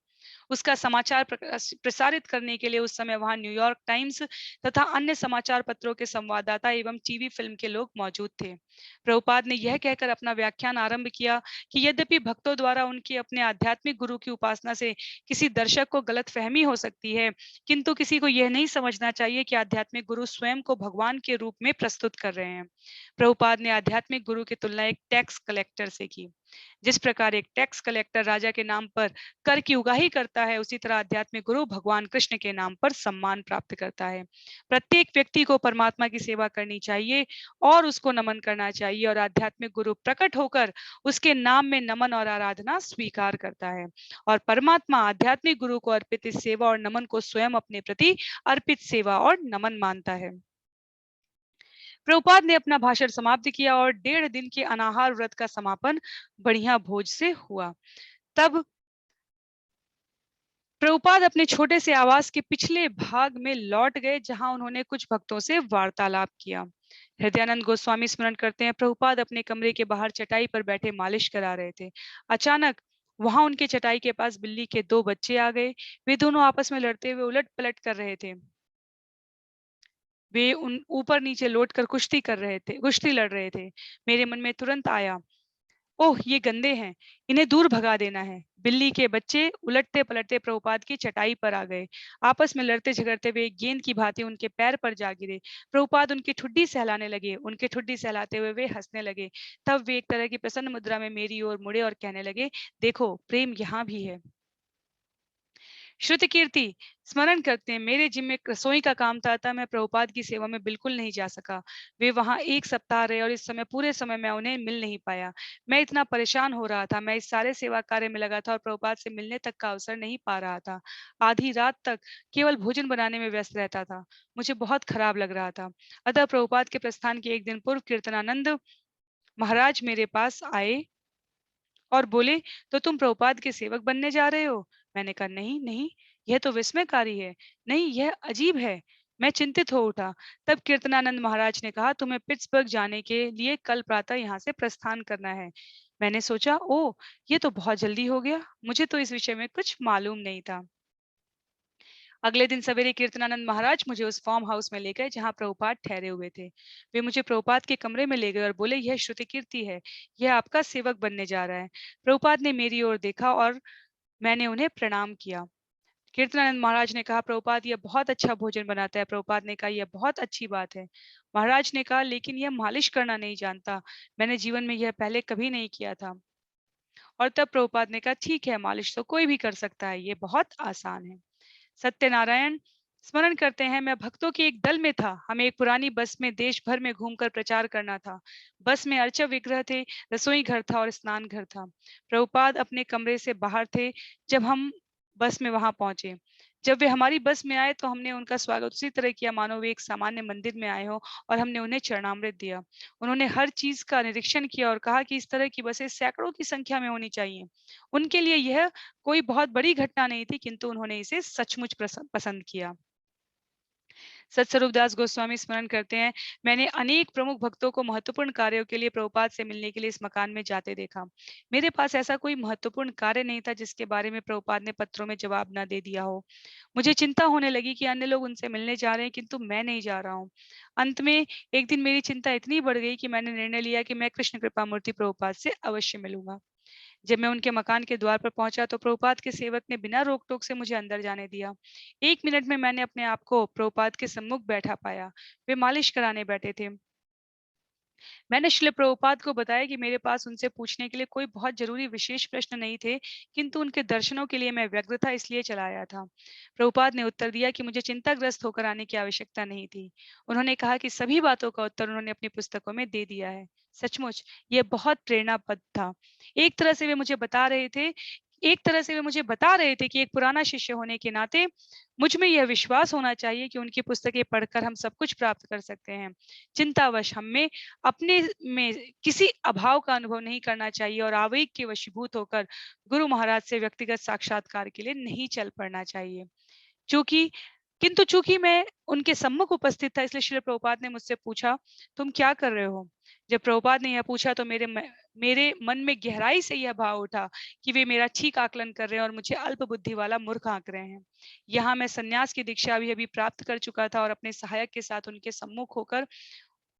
Speaker 1: उसका समाचार प्रसारित करने के लिए उस समय वहां न्यूयॉर्क टाइम्स तथा अन्य समाचार पत्रों के संवाददाता एवं टीवी फिल्म के लोग मौजूद थे। प्रभुपाद ने यह कहकर अपना व्याख्यान आरंभ किया कि यद्यपि भक्तों द्वारा उनके अपने आध्यात्मिक गुरु की उपासना से किसी दर्शक को गलतफहमी हो सकती है, किंतु किसी को यह नहीं समझना चाहिए कि आध्यात्मिक गुरु स्वयं को भगवान के रूप में प्रस्तुत कर रहे हैं। प्रभुपाद ने आध्यात्मिक गुरु की तुलना एक टैक्स कलेक्टर से की। जिस प्रकार एक टैक्स कलेक्टर राजा के नाम पर कर की उगाही करता है, उसी तरह आध्यात्मिक गुरु भगवान कृष्ण के नाम पर सम्मान प्राप्त करता है। प्रत्येक व्यक्ति को परमात्मा की सेवा करनी चाहिए और उसको नमन करना चाहिए, और आध्यात्मिक गुरु प्रकट होकर उसके नाम में नमन और आराधना स्वीकार करता है, और परमात्मा आध्यात्मिक गुरु को अर्पित इस सेवा और नमन को स्वयं अपने प्रति अर्पित सेवा और नमन मानता है। प्रभुपाद ने अपना भाषण समाप्त किया और 1.5 दिन के अनाहार व्रत का समापन बढ़िया भोज से हुआ। तब प्रभुपाद अपने छोटे से आवास के पिछले भाग में लौट गए, जहां उन्होंने कुछ भक्तों से वार्तालाप किया। हृदयानंद गोस्वामी स्मरण करते हैं, प्रभुपाद अपने कमरे के बाहर चटाई पर बैठे मालिश करा रहे थे। अचानक वहां उनके चटाई के पास बिल्ली के 2 बच्चे आ गए। वे दोनों आपस में लड़ते हुए उलट पलट कर रहे थे। वे उन ऊपर नीचे लौट कर कुश्ती लड़ रहे थे। मेरे मन में तुरंत आया, ओह ये गंदे हैं, इन्हें दूर भगा देना है। बिल्ली के बच्चे उलटते पलटते प्रभुपाद की चटाई पर आ गए। आपस में लड़ते झगड़ते हुए एक गेंद की भांति उनके पैर पर जा गिरे। प्रभुपाद उनकी ठुड्डी सहलाने लगे। उनके ठुड्डी सहलाते हुए वे हंसने लगे। तब वे एक तरह की प्रसन्न मुद्रा में मेरी ओर मुड़े और कहने लगे, देखो प्रेम यहाँ भी है। श्रुति कीर्ति स्मरण करते हैं, मेरे जिम में रसोई का काम था, अतः मैं प्रभुपाद की सेवा में बिल्कुल नहीं जा सका। वे वहां 1 सप्ताह रहे और इस समय पूरे समय मैं उन्हें मिल नहीं पाया। मैं इतना परेशान हो रहा था, मैं इस सारे सेवा कार्य में लगा था और प्रभुपाद से मिलने तक का अवसर नहीं पा रहा था। आधी रात तक केवल भोजन बनाने में व्यस्त रहता था। मुझे बहुत खराब लग रहा था। अतः प्रभुपाद के प्रस्थान के 1 दिन पूर्व कीर्तनानंद महाराज मेरे पास आए और बोले, तो तुम प्रभुपाद के सेवक बनने जा रहे हो? मैंने कहा, नहीं नहीं, यह तो विस्मयकारी है। नहीं, यह अजीब है। मैं चिंतित हो उठा। तब कीर्तनानंद महाराज ने कहा, तुम्हें पिट्सबर्ग जाने के लिए कल प्रातः यहाँ से प्रस्थान करना है। मैंने सोचा, ओ ये तो बहुत जल्दी हो गया, मुझे तो इस विषय में कुछ मालूम नहीं था। अगले दिन सवेरे कीर्तनानंद महाराज मुझे उस फार्म हाउस में ले गए जहां प्रभुपाद ठहरे हुए थे। वे मुझे प्रभुपाद के कमरे में ले गए और बोले, यह श्रुति कीर्ति है, यह आपका सेवक बनने जा रहा है। प्रभुपाद ने मेरी ओर देखा और मैंने उन्हें प्रणाम किया। कीर्तनानंद महाराज ने कहा, प्रभुपाद यह बहुत अच्छा भोजन बनाता है। प्रभुपाद ने कहा, यह बहुत अच्छी बात है। महाराज ने कहा, लेकिन यह मालिश करना नहीं जानता, मैंने जीवन में यह पहले कभी नहीं किया था। और तब प्रभुपाद ने कहा, ठीक है, मालिश तो कोई भी कर सकता है, ये बहुत आसान है। सत्यनारायण स्मरण करते हैं, मैं भक्तों के एक दल में था। हमें एक पुरानी बस में देश भर में घूमकर प्रचार करना था। बस में अर्चक विग्रह थे, रसोई घर था और स्नान घर था। प्रभुपाद अपने कमरे से बाहर थे जब हम बस में वहां पहुंचे। जब वे हमारी बस में आए तो हमने उनका स्वागत उसी तरह किया मानो वे एक सामान्य मंदिर में आए हो, और हमने उन्हें चरणामृत दिया। उन्होंने हर चीज का निरीक्षण किया और कहा कि इस तरह की बसें सैकड़ों की संख्या में होनी चाहिए। उनके लिए यह कोई बहुत बड़ी घटना नहीं थी, किंतु उन्होंने इसे सचमुच पसंद किया। सत्स्वरूपदास गोस्वामी स्मरण करते हैं, मैंने अनेक प्रमुख भक्तों को महत्वपूर्ण कार्यों के लिए प्रभुपाद से मिलने के लिए इस मकान में जाते देखा। मेरे पास ऐसा कोई महत्वपूर्ण कार्य नहीं था जिसके बारे में प्रभुपाद ने पत्रों में जवाब न दे दिया हो। मुझे चिंता होने लगी कि अन्य लोग उनसे मिलने जा रहे हैं, किंतु मैं नहीं जा रहा हूँ। अंत में एक दिन मेरी चिंता इतनी बढ़ गई कि मैंने निर्णय लिया कि मैं कृष्ण कृपा मूर्ति प्रभुपाद से अवश्य मिलूंगा। जब मैं उनके मकान के द्वार पर पहुंचा तो प्रभुपाद के सेवक ने बिना रोक टोक से मुझे अंदर जाने दिया। 1 मिनट में मैंने अपने आप को प्रभुपाद के सम्मुख बैठा पाया। वे मालिश कराने बैठे थे। मैंने श्रील प्रभुपाद को बताया कि मेरे पास उनसे पूछने के लिए कोई बहुत जरूरी विशेष प्रश्न नहीं थे, किंतु उनके दर्शनों के लिए मैं व्यग्र था, इसलिए चला आया था। प्रभुपाद ने उत्तर दिया कि मुझे चिंताग्रस्त होकर आने की आवश्यकता नहीं थी। उन्होंने कहा कि सभी बातों का उत्तर उन्होंने अपनी पुस्तकों में दे दिया है। सचमुच यह बहुत प्रेरणापद था। एक तरह से वे मुझे बता रहे थे कि एक पुराना शिष्य होने के नाते मुझ में यह विश्वास होना चाहिए कि उनकी पुस्तकें पढ़कर हम सब कुछ प्राप्त कर सकते हैं। चिंतावश हम में अपने में किसी अभाव का अनुभव नहीं करना चाहिए और आवेग के वशीभूत होकर गुरु महाराज से व्यक्तिगत साक्षात्कार के लिए नहीं चल पड़ना चाहिए। चूंकि किंतु चूंकि मैं उनके सम्मुख उपस्थित था, इसलिए श्री प्रभुपाद ने मुझसे पूछा, तुम क्या कर रहे हो? जब प्रभुपाद ने यह पूछा तो मेरे मन में गहराई से यह भाव उठा कि वे मेरा ठीक आकलन कर रहे हैं और मुझे अल्प बुद्धि वाला मूर्ख आंक रहे हैं। यहाँ मैं सन्यास की दीक्षा अभी अभी प्राप्त कर चुका था और अपने सहायक के साथ उनके सम्मुख होकर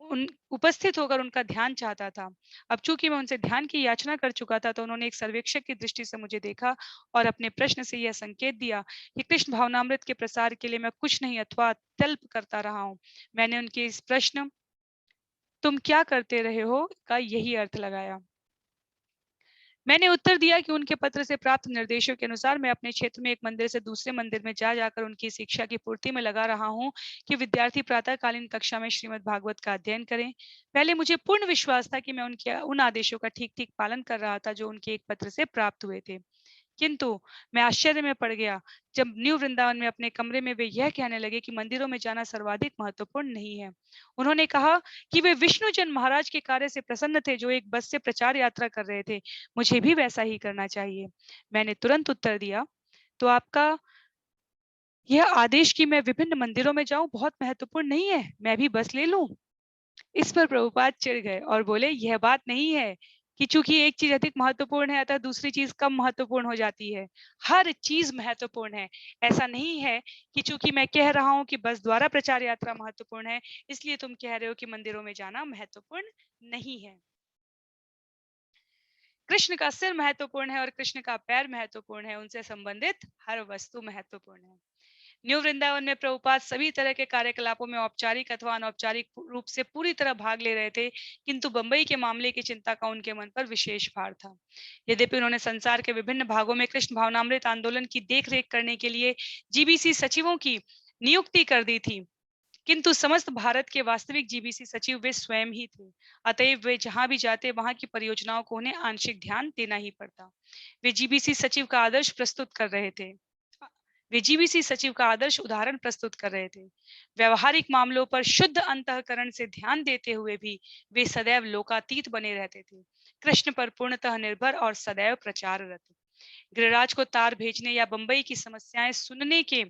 Speaker 1: उन उपस्थित होकर उनका ध्यान चाहता था। अब चूंकि मैं उनसे ध्यान की याचना कर चुका था तो उन्होंने एक सर्वेक्षक की दृष्टि से मुझे देखा और अपने प्रश्न से यह संकेत दिया कि कृष्ण भावनामृत के प्रसार के लिए मैं कुछ नहीं अथवा तल्प करता रहा हूँ। मैंने उनके इस प्रश्न, तुम क्या करते रहे हो, का यही अर्थ लगाया। मैंने उत्तर दिया कि उनके पत्र से प्राप्त निर्देशों के अनुसार मैं अपने क्षेत्र में एक मंदिर से दूसरे मंदिर में जाकर उनकी शिक्षा की पूर्ति में लगा रहा हूं कि विद्यार्थी प्रातःकालीन कक्षा में श्रीमद् भागवत का अध्ययन करें। पहले मुझे पूर्ण विश्वास था कि मैं उनके उन आदेशों का ठीक ठीक पालन कर रहा था जो उनके एक पत्र से प्राप्त हुए थे, किंतु मैं आश्चर्य में पड़ गया जब न्यू वृंदावन में अपने कमरे में वे यह कहने लगे कि मंदिरों में जाना सर्वाधिक महत्वपूर्ण नहीं है। उन्होंने कहा कि वे विष्णुजन महाराज के कार्य से प्रसन्न थे जो एक बस से प्रचार यात्रा कर रहे थे। मुझे भी वैसा ही करना चाहिए। मैंने तुरंत उत्तर दिया, तो आपका यह आदेश कि मैं विभिन्न मंदिरों में जाऊं बहुत महत्वपूर्ण नहीं है, मैं भी बस ले लूं? इस पर प्रभुपाद चिढ़ गए और बोले, यह बात नहीं है कि चूंकि एक चीज अधिक महत्वपूर्ण है अतः दूसरी चीज कम महत्वपूर्ण हो जाती है। हर चीज महत्वपूर्ण है। ऐसा नहीं है कि चूंकि मैं कह रहा हूं कि बस द्वारा प्रचार यात्रा महत्वपूर्ण है, इसलिए तुम कह रहे हो कि मंदिरों में जाना महत्वपूर्ण नहीं है। कृष्ण का सिर महत्वपूर्ण है और कृष्ण का पैर महत्वपूर्ण है, उनसे संबंधित हर वस्तु महत्वपूर्ण है। न्यू वृंदावन में प्रभुपाद सभी तरह के कार्यकलापों में औपचारिक अथवा अनौपचारिक रूप से पूरी तरह भाग ले रहे थे, किंतु बंबई के मामले की चिंता का उनके मन पर विशेष भार था। यद्यपि उन्होंने संसार के विभिन्न भागों में कृष्ण भावनामृत आंदोलन की देखरेख करने के लिए जीबीसी सचिवों की नियुक्ति कर दी थी, किंतु समस्त भारत के वास्तविक जीबीसी सचिव वे स्वयं ही थे। अतएव वे जहां भी जाते वहां की परियोजनाओं को उन्हें आंशिक ध्यान देना ही पड़ता। वे जीबीसी सचिव का आदर्श प्रस्तुत कर रहे थे वे जीबीसी सचिव का आदर्श उदाहरण प्रस्तुत कर रहे थे। व्यवहारिक मामलों पर शुद्ध अंतःकरण से ध्यान देते हुए भी वे सदैव लोकातीत बने रहते थे, कृष्ण पर पूर्णतः निर्भर और सदैव प्रचाररत। गिरिराज को तार भेजने या बंबई की समस्याएं सुनने के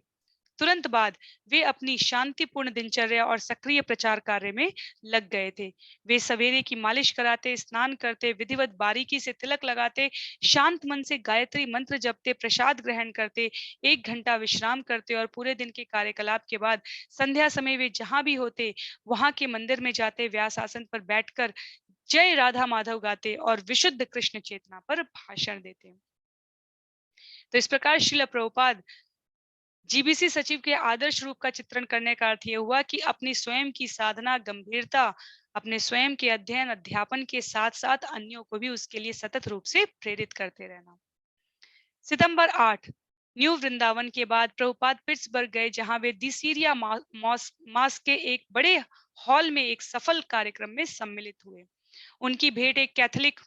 Speaker 1: तुरंत बाद वे अपनी शांतिपूर्ण दिनचर्या और सक्रिय प्रचार कार्य में लग गए थे। वे सवेरे की मालिश कराते, स्नान करते, विधिवत बारीकी से तिलक लगाते, शांत मन से गायत्री मंत्र जपते, प्रसाद ग्रहण करते, 1 घंटा विश्राम करते और पूरे दिन के कार्यकलाप के बाद संध्या समय वे जहां भी होते वहां के मंदिर में जाते, व्यास आसन पर बैठकर जय राधा माधव गाते और विशुद्ध कृष्ण चेतना पर भाषण देते। तो इस प्रकार श्रील प्रभुपाद जीबीसी सचिव के आदर्श रूप का चित्रण करने का अर्थ यह हुआ कि अपनी स्वयं की साधना गंभीरता, अपने स्वयं के अध्ययन अध्यापन के साथ साथ अन्यों को भी उसके लिए सतत रूप से प्रेरित करते रहना। सितंबर 8 न्यू वृंदावन के बाद प्रभुपाद पिट्सबर्ग गए, जहां वे दी सीरिया मास के एक बड़े हॉल में एक सफल कार्यक्रम में सम्मिलित हुए। उनकी भेंट एक कैथोलिक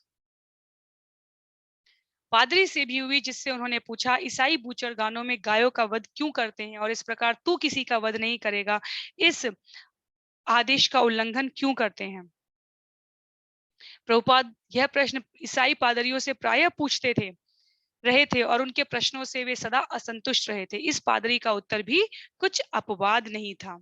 Speaker 1: पादरी से भी हुई, जिससे उन्होंने पूछा, ईसाई बूचड़ गानों में गायों का वध क्यों करते हैं और इस प्रकार तू किसी का वध नहीं करेगा, इस आदेश का उल्लंघन क्यों करते हैं? प्रभुपाद यह प्रश्न ईसाई पादरियों से प्रायः पूछते रहे थे और उनके प्रश्नों से वे सदा असंतुष्ट रहे थे। इस पादरी का उत्तर भी कुछ अपवाद नहीं था।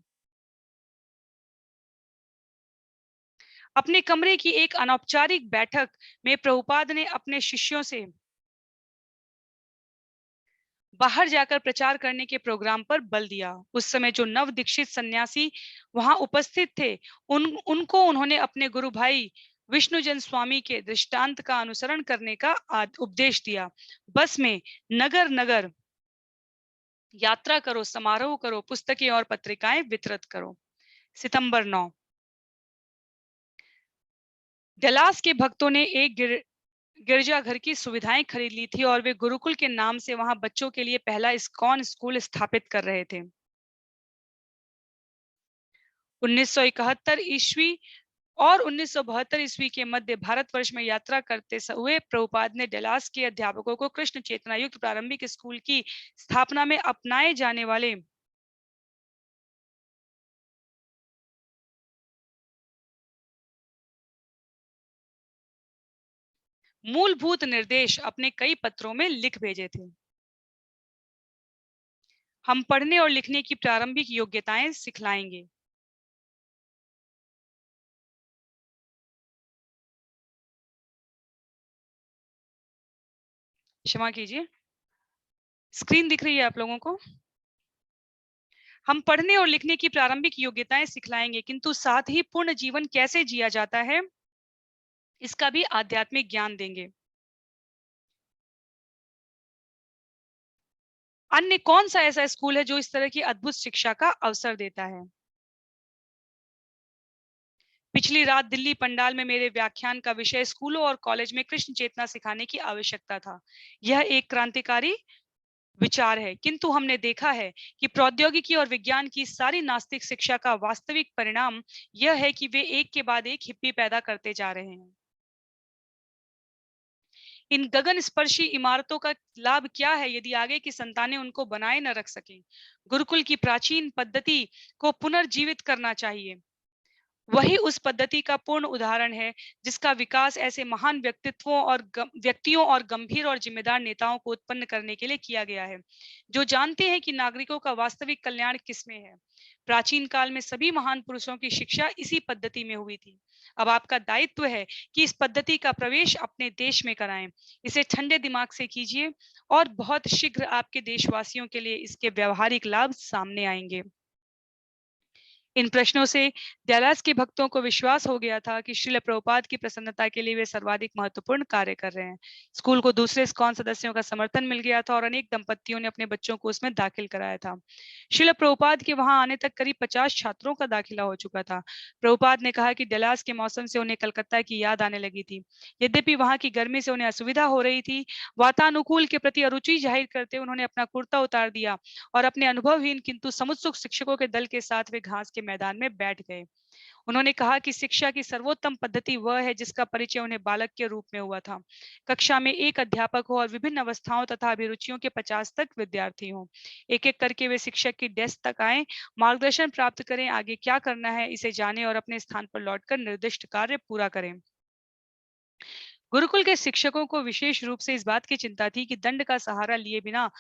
Speaker 1: अपने कमरे की एक अनौपचारिक बैठक में प्रभुपाद ने अपने शिष्यों से बाहर जाकर प्रचार करने के प्रोग्राम पर बल दिया। उस समय जो नव दीक्षित सन्यासी वहां उपस्थित थे, उनको उन्होंने अपने गुरु भाई विष्णुजन स्वामी के दृष्टांत का अनुसरण करने का उपदेश दिया। बस में नगर नगर यात्रा करो, समारोह करो, पुस्तकें और पत्रिकाएं वितरित करो। सितंबर 9 डलास के भक्तों ने एक गिरजाघर की सुविधाएं खरीद ली थी और वे गुरुकुल के नाम से वहां बच्चों के लिए पहला इस्कॉन स्कूल स्थापित कर रहे थे। 1971 ईस्वी और 1972 ईस्वी के मध्य भारतवर्ष में यात्रा करते हुए प्रभुपाद ने डलास के अध्यापकों को कृष्ण चेतना युक्त प्रारंभिक स्कूल की स्थापना में अपनाए जाने वाले मूलभूत निर्देश अपने कई पत्रों में लिख भेजे थे। हम पढ़ने और लिखने की प्रारंभिक योग्यताएं सिखलाएंगे। क्षमा कीजिए, स्क्रीन दिख रही है आप लोगों को? हम पढ़ने और लिखने की प्रारंभिक योग्यताएं सिखलाएंगे, किंतु साथ ही पूर्ण जीवन कैसे जिया जाता है इसका भी आध्यात्मिक ज्ञान देंगे। अन्य कौन सा ऐसा स्कूल है जो इस तरह की अद्भुत शिक्षा का अवसर देता है? पिछली रात दिल्ली पंडाल में मेरे व्याख्यान का विषय स्कूलों और कॉलेज में कृष्ण चेतना सिखाने की आवश्यकता था। यह एक क्रांतिकारी विचार है, किंतु हमने देखा है कि प्रौद्योगिकी और विज्ञान की सारी नास्तिक शिक्षा का वास्तविक परिणाम यह है कि वे एक के बाद एक हिप्पी पैदा करते जा रहे हैं। इन गगन स्पर्शी इमारतों का लाभ क्या है यदि आगे की संतानें उनको बनाए न रख सकें? गुरुकुल की प्राचीन पद्धति को पुनर्जीवित करना चाहिए। वही उस पद्धति का पूर्ण उदाहरण है जिसका विकास ऐसे महान व्यक्तियों और गंभीर और जिम्मेदार नेताओं को उत्पन्न करने के लिए किया गया है, जो जानते हैं कि नागरिकों का वास्तविक कल्याण किसमें है। प्राचीन काल में सभी महान पुरुषों की शिक्षा इसी पद्धति में हुई थी। अब आपका दायित्व है कि इस पद्धति का प्रवेश अपने देश में कराएं। इसे ठंडे दिमाग से कीजिए और बहुत शीघ्र आपके देशवासियों के लिए इसके व्यावहारिक लाभ सामने आएंगे। इन प्रश्नों से डैलास के भक्तों को विश्वास हो गया था कि श्रील प्रभुपाद की प्रसन्नता के लिए वे सर्वाधिक महत्वपूर्ण कार्य कर रहे हैं। स्कूल को दूसरे इस्कॉन सदस्यों का समर्थन मिल गया था और अनेक दंपतियों ने अपने बच्चों को उसमें दाखिल कराया था। श्रील प्रभुपाद के वहां आने तक करीब 50 छात्रों का दाखिला हो चुका था। प्रभुपाद ने कहा कि डैलास के मौसम से उन्हें कलकत्ता की याद आने लगी थी। यद्यपि वहां की गर्मी से उन्हें असुविधा हो रही थी, वातानुकूल के प्रति अरुचि जाहिर करते उन्होंने अपना कुर्ता उतार दिया और अपने अनुभवहीन किंतु समुत्सुक शिक्षकों के दल के साथ वे घास के मैदान में बैठ गए। उन्होंने कहा कि शिक्षा की सर्वोत्तम पद्धति वह है जिसका परिचय उन्हें बालक के रूप में हुआ था। कक्षा में एक अध्यापक हो और विभिन्न अवस्थाओं तथा अभिरुचियों के 50 तक विद्यार्थी हों। एक एक करके वे शिक्षक की डेस्क तक आए, मार्गदर्शन प्राप्त करें, आगे क्या करना है इसे जाने और अपने स्थान पर लौटकर निर्दिष्ट कार्य पूरा करें। गुरुकुल के शिक्षकों को विशेष रूप से इस बात की चिंता थी कि दंड का सहारा लिए बिना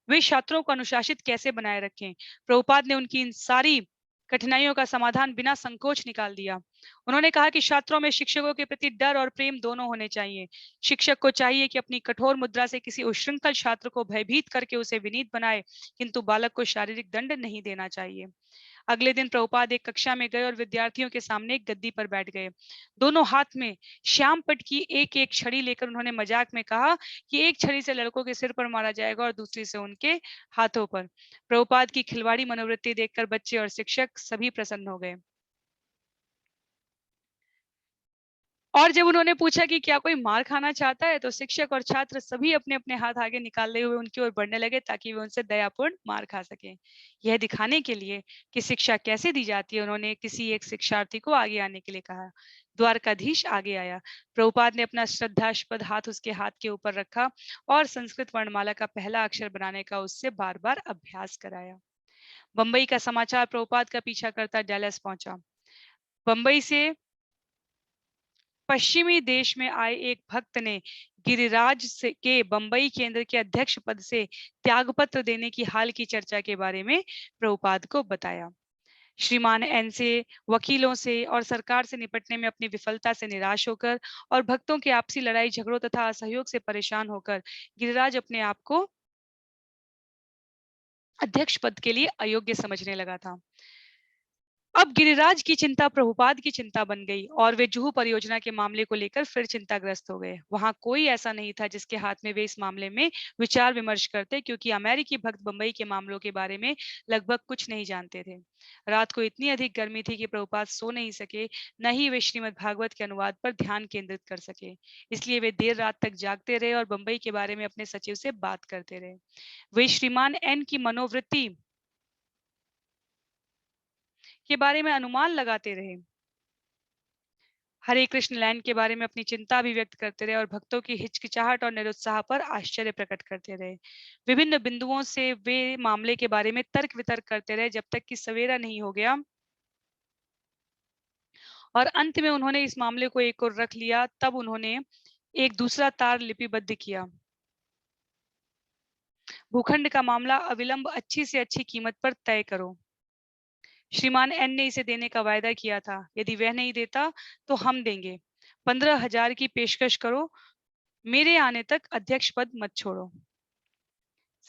Speaker 1: वे छात्रों को अनुशासित कैसे बनाए रखें। प्रभुपाद ने उनकी इन सारी कठिनाइयों का समाधान बिना संकोच निकाल दिया। उन्होंने कहा कि छात्रों में शिक्षकों के प्रति डर और प्रेम दोनों होने चाहिए। शिक्षक को चाहिए कि अपनी कठोर मुद्रा से किसी उच्छृंखल छात्र को भयभीत करके उसे विनीत बनाए, किंतु बालक को शारीरिक दंड नहीं देना चाहिए। अगले दिन प्रभुपाद एक कक्षा में गए और विद्यार्थियों के सामने एक गद्दी पर बैठ गए। दोनों हाथ में श्यामपट की एक एक छड़ी लेकर उन्होंने मजाक में कहा कि एक छड़ी से लड़कों के सिर पर मारा जाएगा और दूसरी से उनके हाथों पर। प्रभुपाद की खिलवाड़ी मनोवृत्ति देखकर बच्चे और शिक्षक सभी प्रसन्न हो गए। और जब उन्होंने पूछा कि क्या कोई मार खाना चाहता है, तो शिक्षक और छात्र सभी अपने अपने हाथ आगे निकालते हुए उनकी ओर बढ़ने लगे ताकि वे उनसे दयापूर्ण मार खा सकें। यह दिखाने के लिए कि शिक्षा कैसे दी जाती है, उन्होंने किसी एक शिक्षार्थी को आगे आने के लिए कहा। द्वारकाधीश आगे आया। प्रभुपाद ने अपना श्रद्धास्पद हाथ उसके हाथ के ऊपर रखा और संस्कृत वर्णमाला का पहला अक्षर बनाने का उससे बार बार अभ्यास कराया। बंबई का समाचार प्रभुपाद का पीछा करता डैलस पहुंचा। बंबई से पश्चिमी देश में आए एक भक्त ने गिरिराज से के बंबई केंद्र के अध्यक्ष पद से त्यागपत्र देने की हाल की चर्चा के बारे में प्रभुपाद को बताया। श्रीमान एन से वकीलों से और सरकार से निपटने में अपनी विफलता से निराश होकर और भक्तों के आपसी लड़ाई झगड़ों तथा असहयोग से परेशान होकर गिरिराज अपने आप को अध्यक्ष पद के लिए अयोग्य समझने लगा था। अब गिरिराज की चिंता प्रभुपाद की चिंता बन गई और वे जुहू परियोजना के मामले को लेकर फिर चिंताग्रस्त हो गए। वहां कोई ऐसा नहीं था जिसके हाथ में वे इस मामले में विचार विमर्श करते, क्योंकि अमेरिकी भक्त बंबई के मामलों के बारे में लगभग कुछ नहीं जानते थे। रात को इतनी अधिक गर्मी थी कि प्रभुपाद सो नहीं सके, न ही वे श्रीमद् भागवत के अनुवाद पर ध्यान केंद्रित कर सके। इसलिए वे देर रात तक जागते रहे और बंबई के बारे में अपने सचिव से बात करते रहे। वे श्रीमान एन की मनोवृत्ति के बारे में अनुमान लगाते रहे। हरे कृष्ण लैंड के बारे में अपनी चिंता भी व्यक्त करते रहे और भक्तों की हिचकिचाहट और निरुत्साह पर आश्चर्य प्रकट करते रहे। विभिन्न बिंदुओं से वे मामले के बारे में तर्क वितर्क करते रहे जब तक कि सवेरा नहीं हो गया और अंत में उन्होंने इस मामले को एक ओर रख लिया। तब उन्होंने एक दूसरा तार लिपिबद्ध किया। भूखंड का मामला अविलंब अच्छी से अच्छी कीमत पर तय करो। श्रीमान एन ने इसे देने का वायदा किया था। यदि वह नहीं देता तो हम देंगे। 15,000 की पेशकश करो। मेरे आने तक अध्यक्ष पद मत छोड़ो।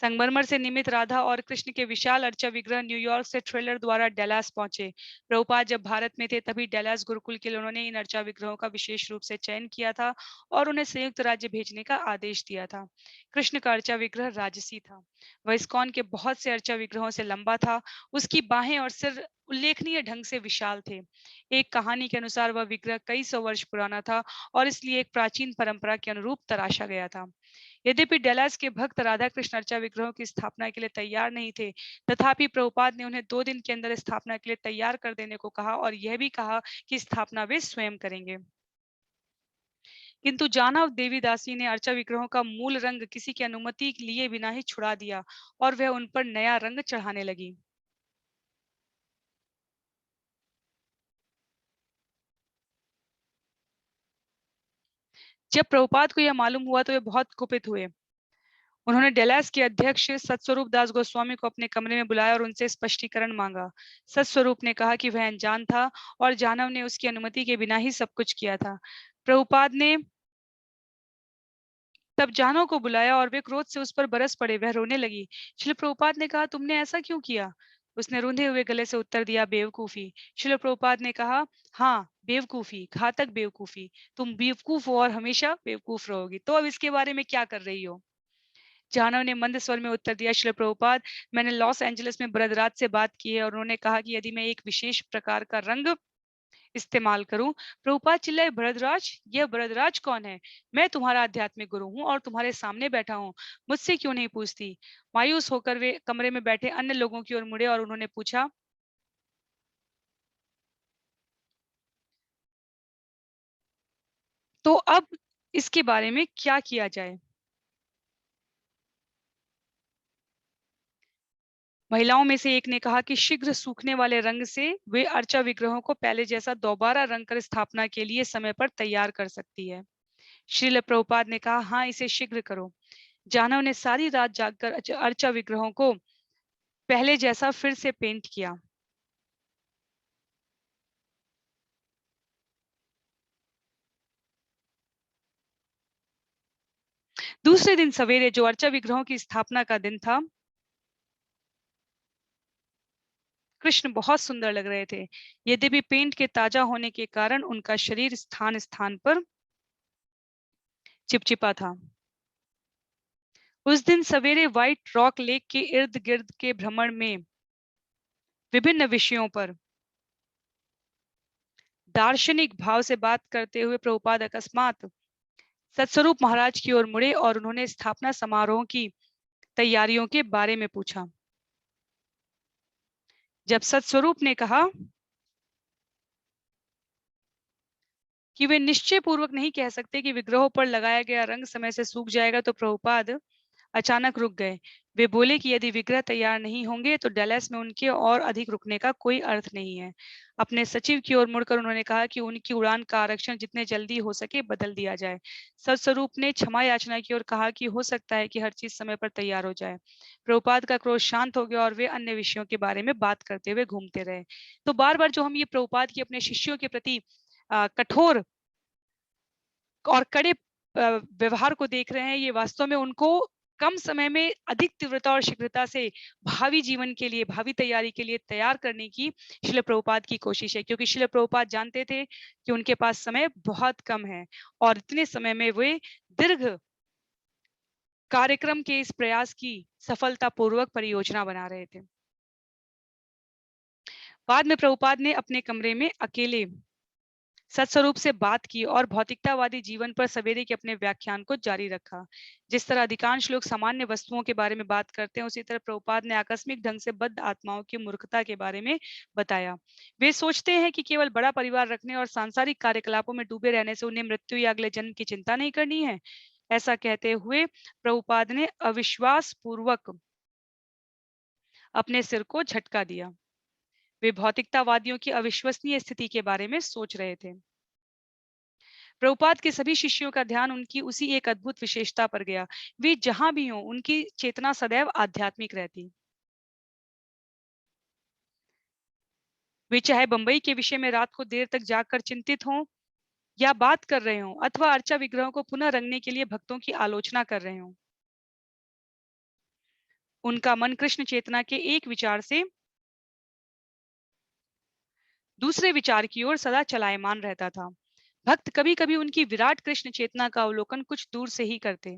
Speaker 1: संगमरमर से निर्मित राधा और कृष्ण के विशाल अर्चा विग्रह न्यूयॉर्क से ट्रेलर द्वारा डैलास पहुंचे। प्रभुपाद जब भारत में थे तभी डैलास गुरुकुल के लिए उन्होंने इन अर्चा विग्रहों का विशेष रूप से चयन किया था और उन्हें संयुक्त राज्य भेजने का आदेश दिया था। कृष्ण का अर्चा विग्रह राजसी था। वह इस्कॉन के बहुत से अर्चा विग्रहों से लंबा था। उसकी बाहें और सिर उल्लेखनीय ढंग से विशाल थे। एक कहानी के अनुसार वह विग्रह कई सौ वर्ष पुराना था और इसलिए एक प्राचीन परंपरा के अनुरूप तराशा गया था। यद्यपि डेलास के भक्त राधा कृष्ण अर्चा विग्रहों की स्थापना के लिए तैयार नहीं थे, तथापि प्रभुपाद ने उन्हें 2 दिन के अंदर स्थापना के लिए तैयार कर देने को कहा और यह भी कहा कि स्थापना वे स्वयं करेंगे। किंतु जानव देवीदासी ने अर्चा विग्रहों का मूल रंग किसी की अनुमति लिए बिना ही छुड़ा दिया और वह उन पर नया रंग चढ़ाने लगी। जब प्रभुपाद को यह मालूम हुआ तो वे बहुत कुपित हुए। उन्होंने डेलास के अध्यक्ष सतस्वरूप दास गोस्वामी को अपने कमरे में बुलाया और उनसे स्पष्टीकरण मांगा। सतस्वरूप ने कहा कि वह अनजान था और जानव ने उसकी अनुमति के बिना ही सब कुछ किया था। प्रभुपाद ने तब जानव को बुलाया और वे क्रोध से उस पर बरस पड़े। वह रोने लगी। श्रील प्रभुपाद ने कहा, तुमने ऐसा क्यों किया? उसने रूंधे हुए गले से उत्तर दिया, बेवकूफी। श्रील प्रभुपाद ने कहा, हाँ, बेवकूफी, घातक बेवकूफी। तुम बेवकूफ हो और हमेशा बेवकूफ रहोगी। तो अब इसके बारे में क्या कर रही हो? जानव ने मंद स्वर में उत्तर दिया, श्रील प्रभुपाद, मैंने लॉस एंजलिस में बृहदराज से बात की है और उन्होंने कहा कि यदि मैं एक विशेष प्रकार का रंग इस्तेमाल करूं। प्रभुपाद चिल्लाए, बृहदराज? यह बृहदराज कौन है? मैं तुम्हारा आध्यात्मिक गुरु हूं और तुम्हारे सामने बैठा हूं। मुझसे क्यों नहीं पूछती? मायूस होकर वे कमरे में बैठे अन्य लोगों की ओर मुड़े और उन्होंने पूछा, तो अब इसके बारे में क्या किया जाए? महिलाओं में से एक ने कहा कि शीघ्र सूखने वाले रंग से वे अर्चा विग्रहों को पहले जैसा दोबारा रंग कर स्थापना के लिए समय पर तैयार कर सकती है। श्रील प्रभुपाद ने कहा, हाँ, इसे शीघ्र करो। जानव ने सारी रात जागकर अर्चा विग्रहों को पहले जैसा फिर से पेंट किया। दूसरे दिन सवेरे जो अर्चा विग्रहों की स्थापना का दिन था, कृष्ण बहुत सुंदर लग रहे थे। यद्यपि पेंट के ताजा होने के कारण उनका शरीर स्थान स्थान पर चिपचिपा था। उस दिन सवेरे व्हाइट रॉक लेक के इर्द गिर्द के भ्रमण में विभिन्न विषयों पर दार्शनिक भाव से बात करते हुए प्रभुपाद अकस्मात सतस्वरूप महाराज की ओर मुड़े और उन्होंने स्थापना समारोह की तैयारियों के बारे में पूछा। जब सतस्वरूप ने कहा कि वे निश्चय पूर्वक नहीं कह सकते कि विग्रहों पर लगाया गया रंग समय से सूख जाएगा, तो प्रभुपाद अचानक रुक गए। वे बोले कि यदि विग्रह तैयार नहीं होंगे तो डैलस में उनके और अधिक रुकने का कोई अर्थ नहीं है। अपने सचिव की ओर मुड़कर उन्होंने कहा कि उनकी उड़ान का आरक्षण जितने जल्दी हो सके बदल दिया जाए। सत्स्वरूप ने क्षमा याचना की और कहा कि हो सकता है कि हर चीज समय पर तैयार हो जाए। प्रभुपाद का क्रोध शांत हो गया और वे अन्य विषयों के बारे में बात करते हुए घूमते रहे। तो बार बार जो हम ये प्रभुपाद की अपने शिष्यों के प्रति कठोर और कड़े व्यवहार को देख रहे हैं, ये वास्तव में उनको कम समय में अधिक तीव्रता और शीघ्रता से भावी जीवन के लिए, भावी तैयारी के लिए तैयार करने की श्रील प्रभुपाद की कोशिश है, क्योंकि श्रील प्रभुपाद जानते थे कि उनके पास समय बहुत कम है और इतने समय में वे दीर्घ कार्यक्रम के इस प्रयास की सफलतापूर्वक परियोजना बना रहे थे। बाद में प्रभुपाद ने अपने कमरे में अकेले सत्स्वरूप से बात की और भौतिकतावादी जीवन पर सवेरे के अपने व्याख्यान को जारी रखा। जिस तरह अधिकांश लोग सामान्य वस्तुओं के बारे में बात करते हैं, उसी तरह प्रभुपाद ने आकस्मिक ढंग से बद्ध आत्माओं की मूर्खता के बारे में बताया। वे सोचते हैं कि केवल बड़ा परिवार रखने और सांसारिक कार्यकलापों में डूबे रहने से उन्हें मृत्यु या अगले जन्म की चिंता नहीं करनी है। ऐसा कहते हुए प्रभुपाद ने अविश्वास पूर्वक अपने सिर को झटका दिया। वे भौतिकतावादियों की अविश्वसनीय स्थिति के बारे में सोच रहे थे। प्रभुपाद के सभी शिष्यों का ध्यान उनकी उसी एक अद्भुत विशेषता पर गया। वे जहां भी हों, उनकी चेतना सदैव आध्यात्मिक रहती। वे चाहे बंबई के विषय में रात को देर तक जागकर चिंतित हों या बात कर रहे हों, अथवा अर्चा विग्रहों को पुनः रंगने के लिए भक्तों की आलोचना कर रहे हों, उनका मन कृष्ण चेतना के एक विचार से दूसरे विचार की ओर सदा चलायमान रहता था। भक्त कभी कभी उनकी विराट कृष्ण चेतना का अवलोकन कुछ दूर से ही करते।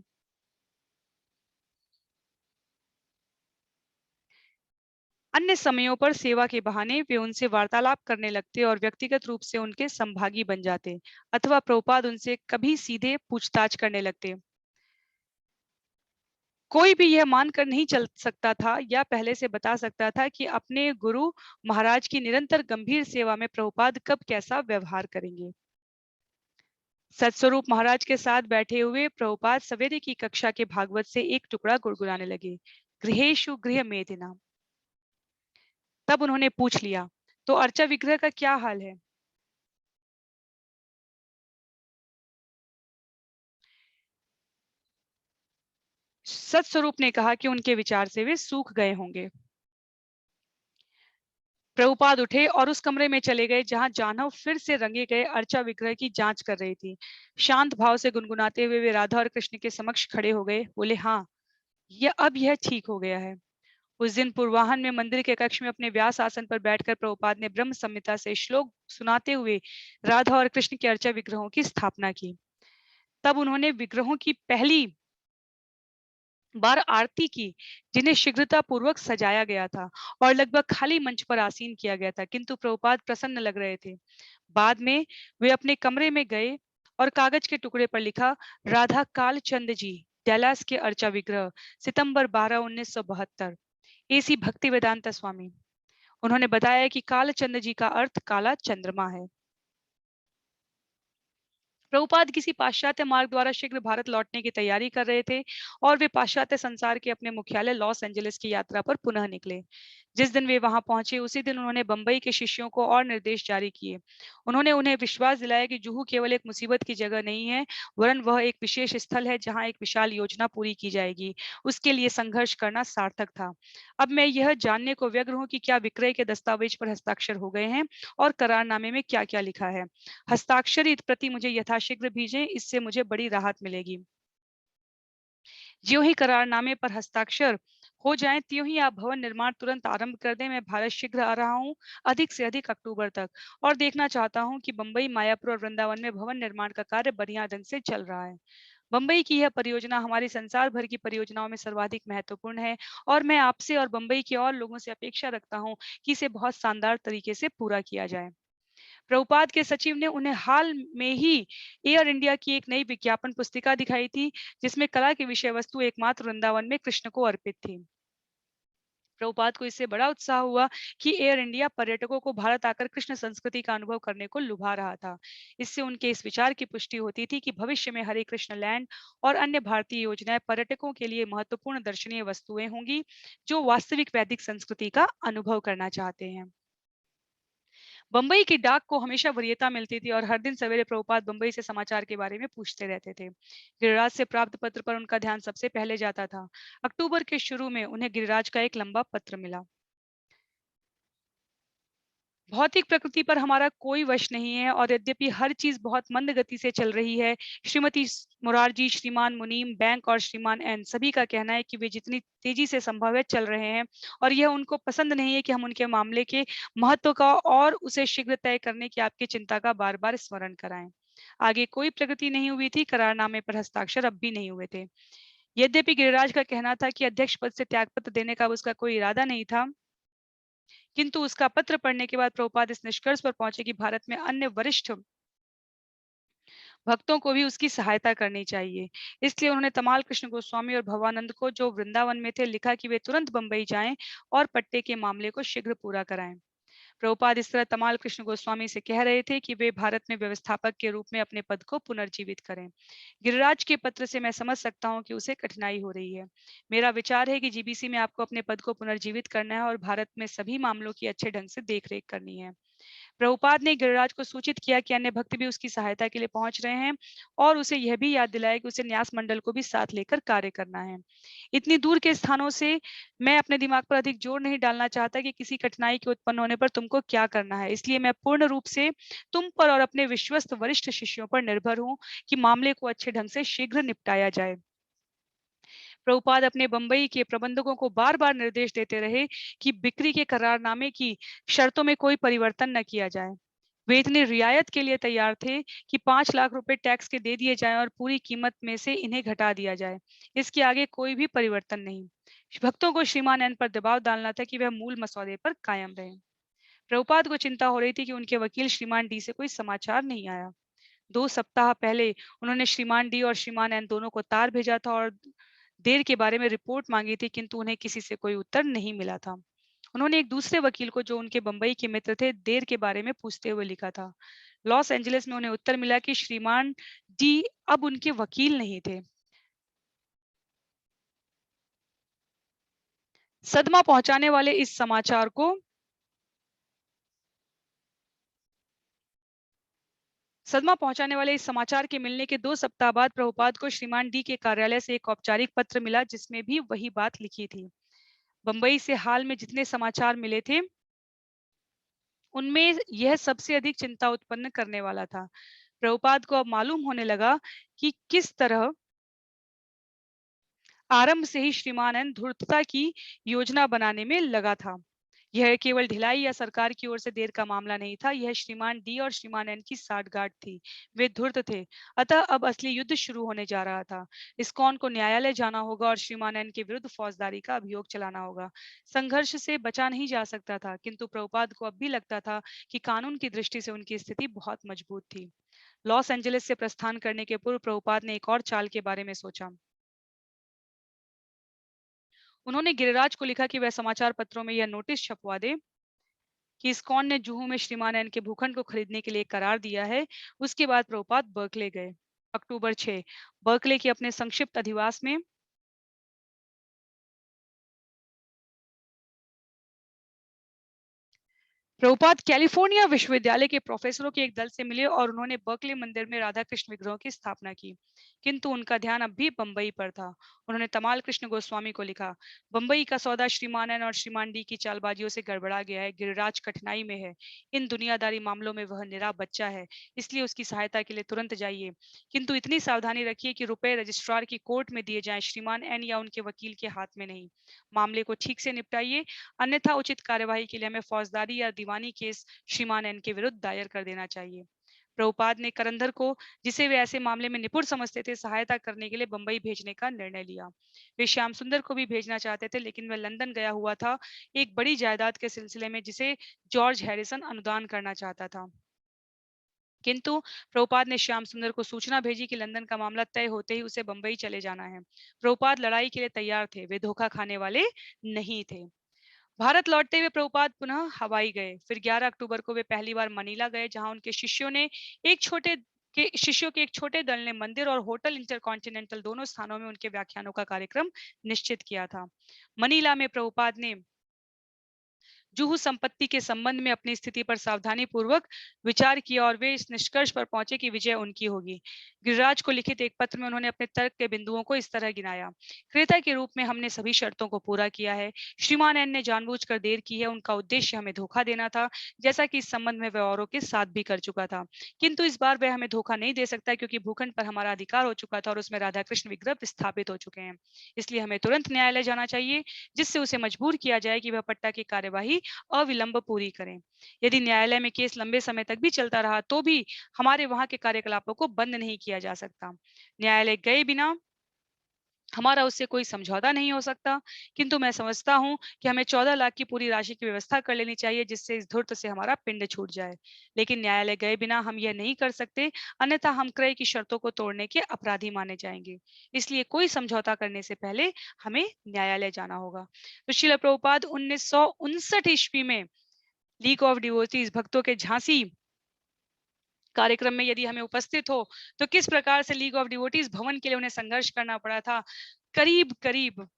Speaker 1: अन्य समयों पर सेवा के बहाने वे उनसे वार्तालाप करने लगते और व्यक्तिगत रूप से उनके संभागी बन जाते, अथवा प्रभुपाद उनसे कभी सीधे पूछताछ करने लगते। कोई भी यह मानकर नहीं चल सकता था या पहले से बता सकता था कि अपने गुरु महाराज की निरंतर गंभीर सेवा में प्रभुपाद कब कैसा व्यवहार करेंगे। सत्स्वरूप महाराज के साथ बैठे हुए प्रभुपाद सवेरे की कक्षा के भागवत से एक टुकड़ा गुड़गुड़ाने लगे, गृहेषु गृह मेदिना। तब उन्होंने पूछ लिया, तो अर्चा विग्रह का क्या हाल है? सत्स्वरूप ने कहा कि उनके विचार से वे सूख गए होंगे। प्रभुपाद उठे और उस कमरे में चले गए जहां जानव फिर से रंगे गए अर्चा विग्रह की जांच कर रही थी। शांत भाव से गुनगुनाते हुए वे राधा और कृष्ण के समक्ष खड़े हो गए, बोले, हाँ, यह ठीक हो गया है। उस दिन पूर्वाह्न में मंदिर के कक्ष में अपने व्यास आसन पर बैठकर प्रभुपाद ने ब्रह्म संहिता से श्लोक सुनाते हुए राधा और कृष्ण के अर्चा विग्रहों की स्थापना की। तब उन्होंने विग्रहों की पहली बार आरती की, जिन्हें शीघ्रता पूर्वक सजाया गया था और लगभग खाली मंच पर आसीन किया गया था, किंतु प्रभुपाद प्रसन्न लग रहे थे। बाद में वे अपने कमरे में गए और कागज के टुकड़े पर लिखा, राधा कालचंद जी, डैलास के अर्चा विग्रह, सितंबर 12 1972, एसी भक्ति वेदांता स्वामी। उन्होंने बताया कि कालचंद जी का अर्थ काला चंद्रमा है। प्रभुपाद किसी पाश्चात्य मार्ग द्वारा शीघ्र भारत लौटने की तैयारी कर रहे थे और वे पाश्चात्य संसार के अपने मुख्यालय लॉस एंजलिस की यात्रा पर पुनः निकले। जिस दिन वे वहां पहुंचे उसी दिन उन्होंने बंबई के शिष्यों को और निर्देश जारी किए। उन्होंने उन्हें विश्वास दिलाया कि जुहू केवल एक मुसीबत की जगह नहीं है, वरन वह एक विशेष स्थल है जहां एक विशाल योजना पूरी की जाएगी। उसके लिए संघर्ष करना सार्थक था। अब मैं यह जानने को व्यग्र हूं कि क्या विक्रय के दस्तावेज पर हस्ताक्षर हो गए हैं और करारनामे में क्या क्या लिखा है। हस्ताक्षरित प्रति मुझे यथाशीघ्र भेजें, इससे मुझे बड़ी राहत मिलेगी। ज्यों ही करारनामे पर हस्ताक्षर हो जाएं, त्यों ही आप भवन निर्माण तुरंत आरंभ कर दें। मैं भारत शीघ्र आ रहा हूं, अधिक से अधिक अक्टूबर तक, और देखना चाहता हूं कि बंबई, मायापुर और वृंदावन में भवन निर्माण का कार्य बढ़िया ढंग से चल रहा है। बंबई की यह परियोजना हमारी संसार भर की परियोजनाओं में सर्वाधिक महत्वपूर्ण है और मैं आपसे और बंबई के और लोगों से अपेक्षा रखता हूं कि इसे बहुत शानदार तरीके से पूरा किया जाए। प्रभुपाद के सचिव ने उन्हें हाल में ही एयर इंडिया की एक नई विज्ञापन पुस्तिका दिखाई थी, जिसमें कला की विषय वस्तु एकमात्र वृंदावन में कृष्ण को अर्पित थी। प्रभुपाद को इससे बड़ा उत्साह हुआ कि एयर इंडिया पर्यटकों को भारत आकर कृष्ण संस्कृति का अनुभव करने को लुभा रहा था। इससे उनके इस विचार की पुष्टि होती थी कि भविष्य में हरे कृष्ण लैंड और अन्य भारतीय योजनाएं पर्यटकों के लिए महत्वपूर्ण दर्शनीय वस्तुएं होंगी, जो वास्तविक वैदिक संस्कृति का अनुभव करना चाहते हैं। बंबई की डाक को हमेशा वरीयता मिलती थी और हर दिन सवेरे प्रभुपाद बंबई से समाचार के बारे में पूछते रहते थे। गिरिराज से प्राप्त पत्र पर उनका ध्यान सबसे पहले जाता था। अक्टूबर के शुरू में उन्हें गिरिराज का एक लंबा पत्र मिला। भौतिक प्रकृति पर हमारा कोई वश नहीं है और यद्यपि हर चीज बहुत मंद गति से चल रही है, श्रीमती मुरारजी, श्रीमान मुनीम, बैंक और श्रीमान एन सभी का कहना है कि वे जितनी तेजी से संभव है चल रहे हैं और यह उनको पसंद नहीं है कि हम उनके मामले के महत्व का और उसे शीघ्र तय करने की आपकी चिंता का बार बार स्मरण कराएं। आगे कोई प्रगति नहीं हुई थी, करारनामे पर हस्ताक्षर अब भी नहीं हुए थे। यद्यपि गिरिराज का कहना था कि अध्यक्ष पद से त्यागपत्र देने का उसका कोई इरादा नहीं था, किंतु उसका पत्र पढ़ने के बाद प्रभुपाद इस निष्कर्ष पर पहुंचे कि भारत में अन्य वरिष्ठ भक्तों को भी उसकी सहायता करनी चाहिए। इसलिए उन्होंने तमाल कृष्ण गोस्वामी और भवानंद को, जो वृंदावन में थे, लिखा कि वे तुरंत बंबई जाएं और पट्टे के मामले को शीघ्र पूरा कराएं। प्रभुपाद इस तरह तमाल कृष्ण गोस्वामी से कह रहे थे कि वे भारत में व्यवस्थापक के रूप में अपने पद को पुनर्जीवित करें। गिरिराज के पत्र से मैं समझ सकता हूं कि उसे कठिनाई हो रही है। मेरा विचार है कि जीबीसी में आपको अपने पद को पुनर्जीवित करना है और भारत में सभी मामलों की अच्छे ढंग से देखरेख करनी है। प्रभुपाद ने गिरिराज को सूचित किया कि अन्य भक्त भी उसकी सहायता के लिए पहुंच रहे हैं और उसे यह भी याद दिलाया कि उसे न्यास मंडल को भी साथ लेकर कार्य करना है। इतनी दूर के स्थानों से मैं अपने दिमाग पर अधिक जोर नहीं डालना चाहता कि किसी कठिनाई के उत्पन्न होने पर तुमको क्या करना है, इसलिए मैं पूर्ण रूप से तुम पर और अपने विश्वस्त वरिष्ठ शिष्यों पर निर्भर हूं कि मामले को अच्छे ढंग से शीघ्र निपटाया जाए। प्रभुपाद अपने बंबई के प्रबंधकों को बार बार निर्देश देते रहे कि बिक्री के करारनामे की शर्तों में कोई परिवर्तन न किया जाए। वे इतने रियायत के लिए तैयार थे कि 5 लाख रुपए टैक्स के दे दिए जाएं और पूरी कीमत में से इन्हें घटा दिया जाए। इसके आगे कोई भी परिवर्तन नहीं। भक्तों को श्रीमान एन पर दबाव डालना था कि वह मूल मसौदे पर कायम रहे। प्रभुपाद को चिंता हो रही थी कि उनके वकील श्रीमान डी से कोई समाचार नहीं आया। 2 सप्ताह पहले उन्होंने श्रीमान डी और श्रीमान एन दोनों को तार भेजा था और देर के बारे में रिपोर्ट मांगी थी, किंतु उन्हें किसी से कोई उत्तर नहीं मिला था। उन्होंने एक दूसरे वकील को, जो उनके बंबई के मित्र थे, देर के बारे में पूछते हुए लिखा था। लॉस एंजलिस में उन्हें उत्तर मिला कि श्रीमान डी अब उनके वकील नहीं थे। सदमा पहुंचाने वाले इस समाचार को सदमा पहुंचाने वाले इस समाचार के मिलने के 2 सप्ताह बाद प्रभुपाद को श्रीमान डी के कार्यालय से एक औपचारिक पत्र मिला, जिसमें भी वही बात लिखी थी। बंबई से हाल में जितने समाचार मिले थे, उनमें यह सबसे अधिक चिंता उत्पन्न करने वाला था। प्रभुपाद को अब मालूम होने लगा कि किस तरह आरंभ से ही श्रीमान एन धूर्तता की योजना बनाने में लगा था। यह केवल ढिलाई या सरकार की ओर से देर का मामला नहीं था, यह श्रीमान डी और श्रीमान एन की साठगांठ थी। वे धूर्त थे। अतः अब असली युद्ध शुरू होने जा रहा था। इस्कॉन को न्यायालय जाना होगा और श्रीमान एन के विरुद्ध फौजदारी का अभियोग चलाना होगा। संघर्ष से बचा नहीं जा सकता था, किंतु प्रभुपाद को अब भी लगता था कि कानून की दृष्टि से उनकी स्थिति बहुत मजबूत थी। लॉस एंजलिस से प्रस्थान करने के पूर्व प्रभुपाद ने एक और चाल के बारे में सोचा। उन्होंने गिरिराज को लिखा कि वह समाचार पत्रों में यह नोटिस छपवा दे कि इस्कॉन ने जुहू में श्रीमान एन के भूखंड को खरीदने के लिए करार दिया है। उसके बाद प्रभुपाद बर्कले गए। अक्टूबर 6, बर्कले के अपने संक्षिप्त अधिवास में प्रभुपाद कैलिफोर्निया विश्वविद्यालय के प्रोफेसरों के एक दल से मिले और उन्होंने बर्कले मंदिर में राधा कृष्ण विग्रहों की स्थापना की, किंतु उनका ध्यान अब भी बंबई पर था। उन्होंने तमाल कृष्ण गोस्वामी को लिखा, बंबई का सौदा श्रीमान एन और श्रीमान डी की चालबाजियों से गड़बड़ा गया है। गिरिराज कठिनाई में है। इन दुनियादारी मामलों में वह निरा बच्चा है, इसलिए उसकी सहायता के लिए तुरंत जाइए, किंतु इतनी सावधानी रखिए कि रुपए रजिस्ट्रार की कोर्ट में दिए जाएं, श्रीमान एन या उनके वकील के हाथ में नहीं। मामले को ठीक से निपटाइए, अन्यथा उचित कार्यवाही के लिए हमें फौजदारी या दीवानी केस श्रीमान एन के विरुद्ध दायर कर देना चाहिए। प्रभुपाद ने करंधर को, जिसे वे ऐसे मामले में निपुण समझते थे, सहायता करने के लिए बंबई भेजने का निर्णय लिया। वे श्याम सुंदर को भी भेजना चाहते थे, लेकिन वह लंदन गया हुआ था एक बड़ी जायदाद के सिलसिले में, जिसे जॉर्ज हैरिसन अनुदान करना चाहता था। किंतु प्रभुपाद ने श्याम सुंदर को सूचना भेजी कि लंदन का मामला तय होते ही उसे बंबई चले जाना है। प्रभुपाद लड़ाई के लिए तैयार थे, वे धोखा खाने वाले नहीं थे। भारत लौटते हुए प्रभुपाद पुनः हवाई गए। फिर 11 अक्टूबर को वे पहली बार मनीला गए, जहां उनके शिष्यों के एक छोटे दल ने मंदिर और होटल इंटरकॉन्टिनेंटल दोनों स्थानों में उनके व्याख्यानों का कार्यक्रम निश्चित किया था। मनीला में प्रभुपाद ने जुहू संपत्ति के संबंध में अपनी स्थिति पर सावधानी पूर्वक विचार किया और वे इस निष्कर्ष पर पहुंचे कि विजय उनकी होगी। गिरिराज को लिखित एक पत्र में उन्होंने अपने तर्क के बिंदुओं को इस तरह गिनाया। क्रेता के रूप में हमने सभी शर्तों को पूरा किया है। श्रीमान एन ने जानबूझकर देर की है, उनका उद्देश्य हमें धोखा देना था, जैसा कि इस संबंध में वह औरों के साथ भी कर चुका था। किंतु इस बार वह हमें धोखा नहीं दे सकता, क्योंकि भूखंड पर हमारा अधिकार हो चुका था और उसमें राधा कृष्ण विग्रह स्थापित हो चुके हैं। इसलिए हमें तुरंत न्यायालय जाना चाहिए, जिससे उसे मजबूर किया जाए कि वह पट्टा की कार्यवाही अविलंब पूरी करें। यदि न्यायालय में केस लंबे समय तक भी चलता रहा, तो भी हमारे वहां के कार्यकलापों को बंद नहीं किया जा सकता। न्यायालय गए बिना हमारा उससे कोई समझौता नहीं हो सकता, किंतु मैं समझता हूं कि हमें 14 लाख की पूरी राशि की व्यवस्था कर लेनी चाहिए, जिससे इस धूर्त से हमारा पिंड छूट जाए। लेकिन न्यायालय गए बिना हम यह नहीं कर सकते, अन्यथा हम क्रय की शर्तों को तोड़ने के अपराधी माने जाएंगे। इसलिए कोई समझौता करने से पहले हमें न्यायालय जाना होगा। तो श्रील प्रभुपाद 1959 ईस्वी में लीग ऑफ डिवोटीज भक्तों के झांसी कार्यक्रम में यदि हमें उपस्थित हो, तो किस प्रकार से लीग ऑफ डिवोटीज भवन के लिए उन्हें संघर्ष करना पड़ा था। करीब करीब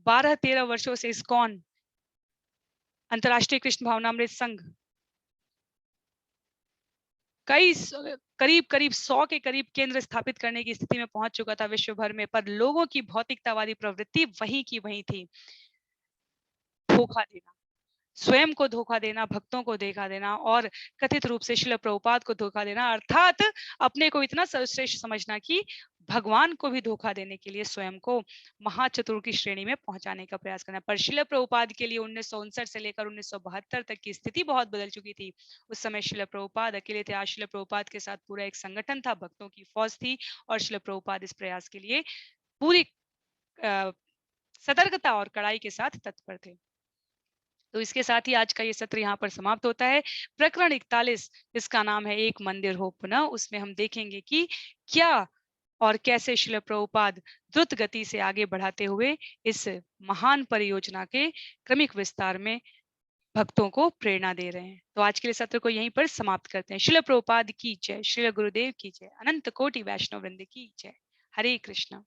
Speaker 1: 12-13 वर्षों से इस्कॉन, अंतर्राष्ट्रीय कृष्ण भावनामृत संघ, कई करीब करीब 100 के करीब केंद्र स्थापित करने की स्थिति में पहुंच चुका था विश्व भर में, पर लोगों की भौतिकतावादी प्रवृत्ति वहीं की वहीं थी, धोखा देना। स्वयं को धोखा देना, भक्तों को धोखा देना और कथित रूप से शिल प्रभुपाद को धोखा देना, अर्थात अपने को इतना सर्वश्रेष्ठ समझना कि भगवान को भी धोखा देने के लिए स्वयं को महाचतुर की श्रेणी में पहुंचाने का प्रयास करना। पर शिल प्रभुपाद के लिए 1959 से लेकर 1972 तक की स्थिति बहुत बदल चुकी थी। उस समय शिल प्रभुपाद अकेले थे। आज शिल प्रभुपाद के साथ पूरा एक संगठन था, भक्तों की फौज थी और शिल प्रभुपाद इस प्रयास के लिए पूरी सतर्कता और कड़ाई के साथ तत्पर थे। तो इसके साथ ही आज का ये सत्र यहाँ पर समाप्त होता है। प्रकरण 41 जिसका नाम है एक मंदिर हो पुनः, उसमें हम देखेंगे कि क्या और कैसे शिल प्रभुपाद द्रुत गति से आगे बढ़ाते हुए इस महान परियोजना के क्रमिक विस्तार में भक्तों को प्रेरणा दे रहे हैं। तो आज के लिए सत्र को यहीं पर समाप्त करते हैं। शिल प्रभुपाद की जय, शिल गुरुदेव की जय, अनंत कोटि वैष्णव वृंद की जय। हरे कृष्णा।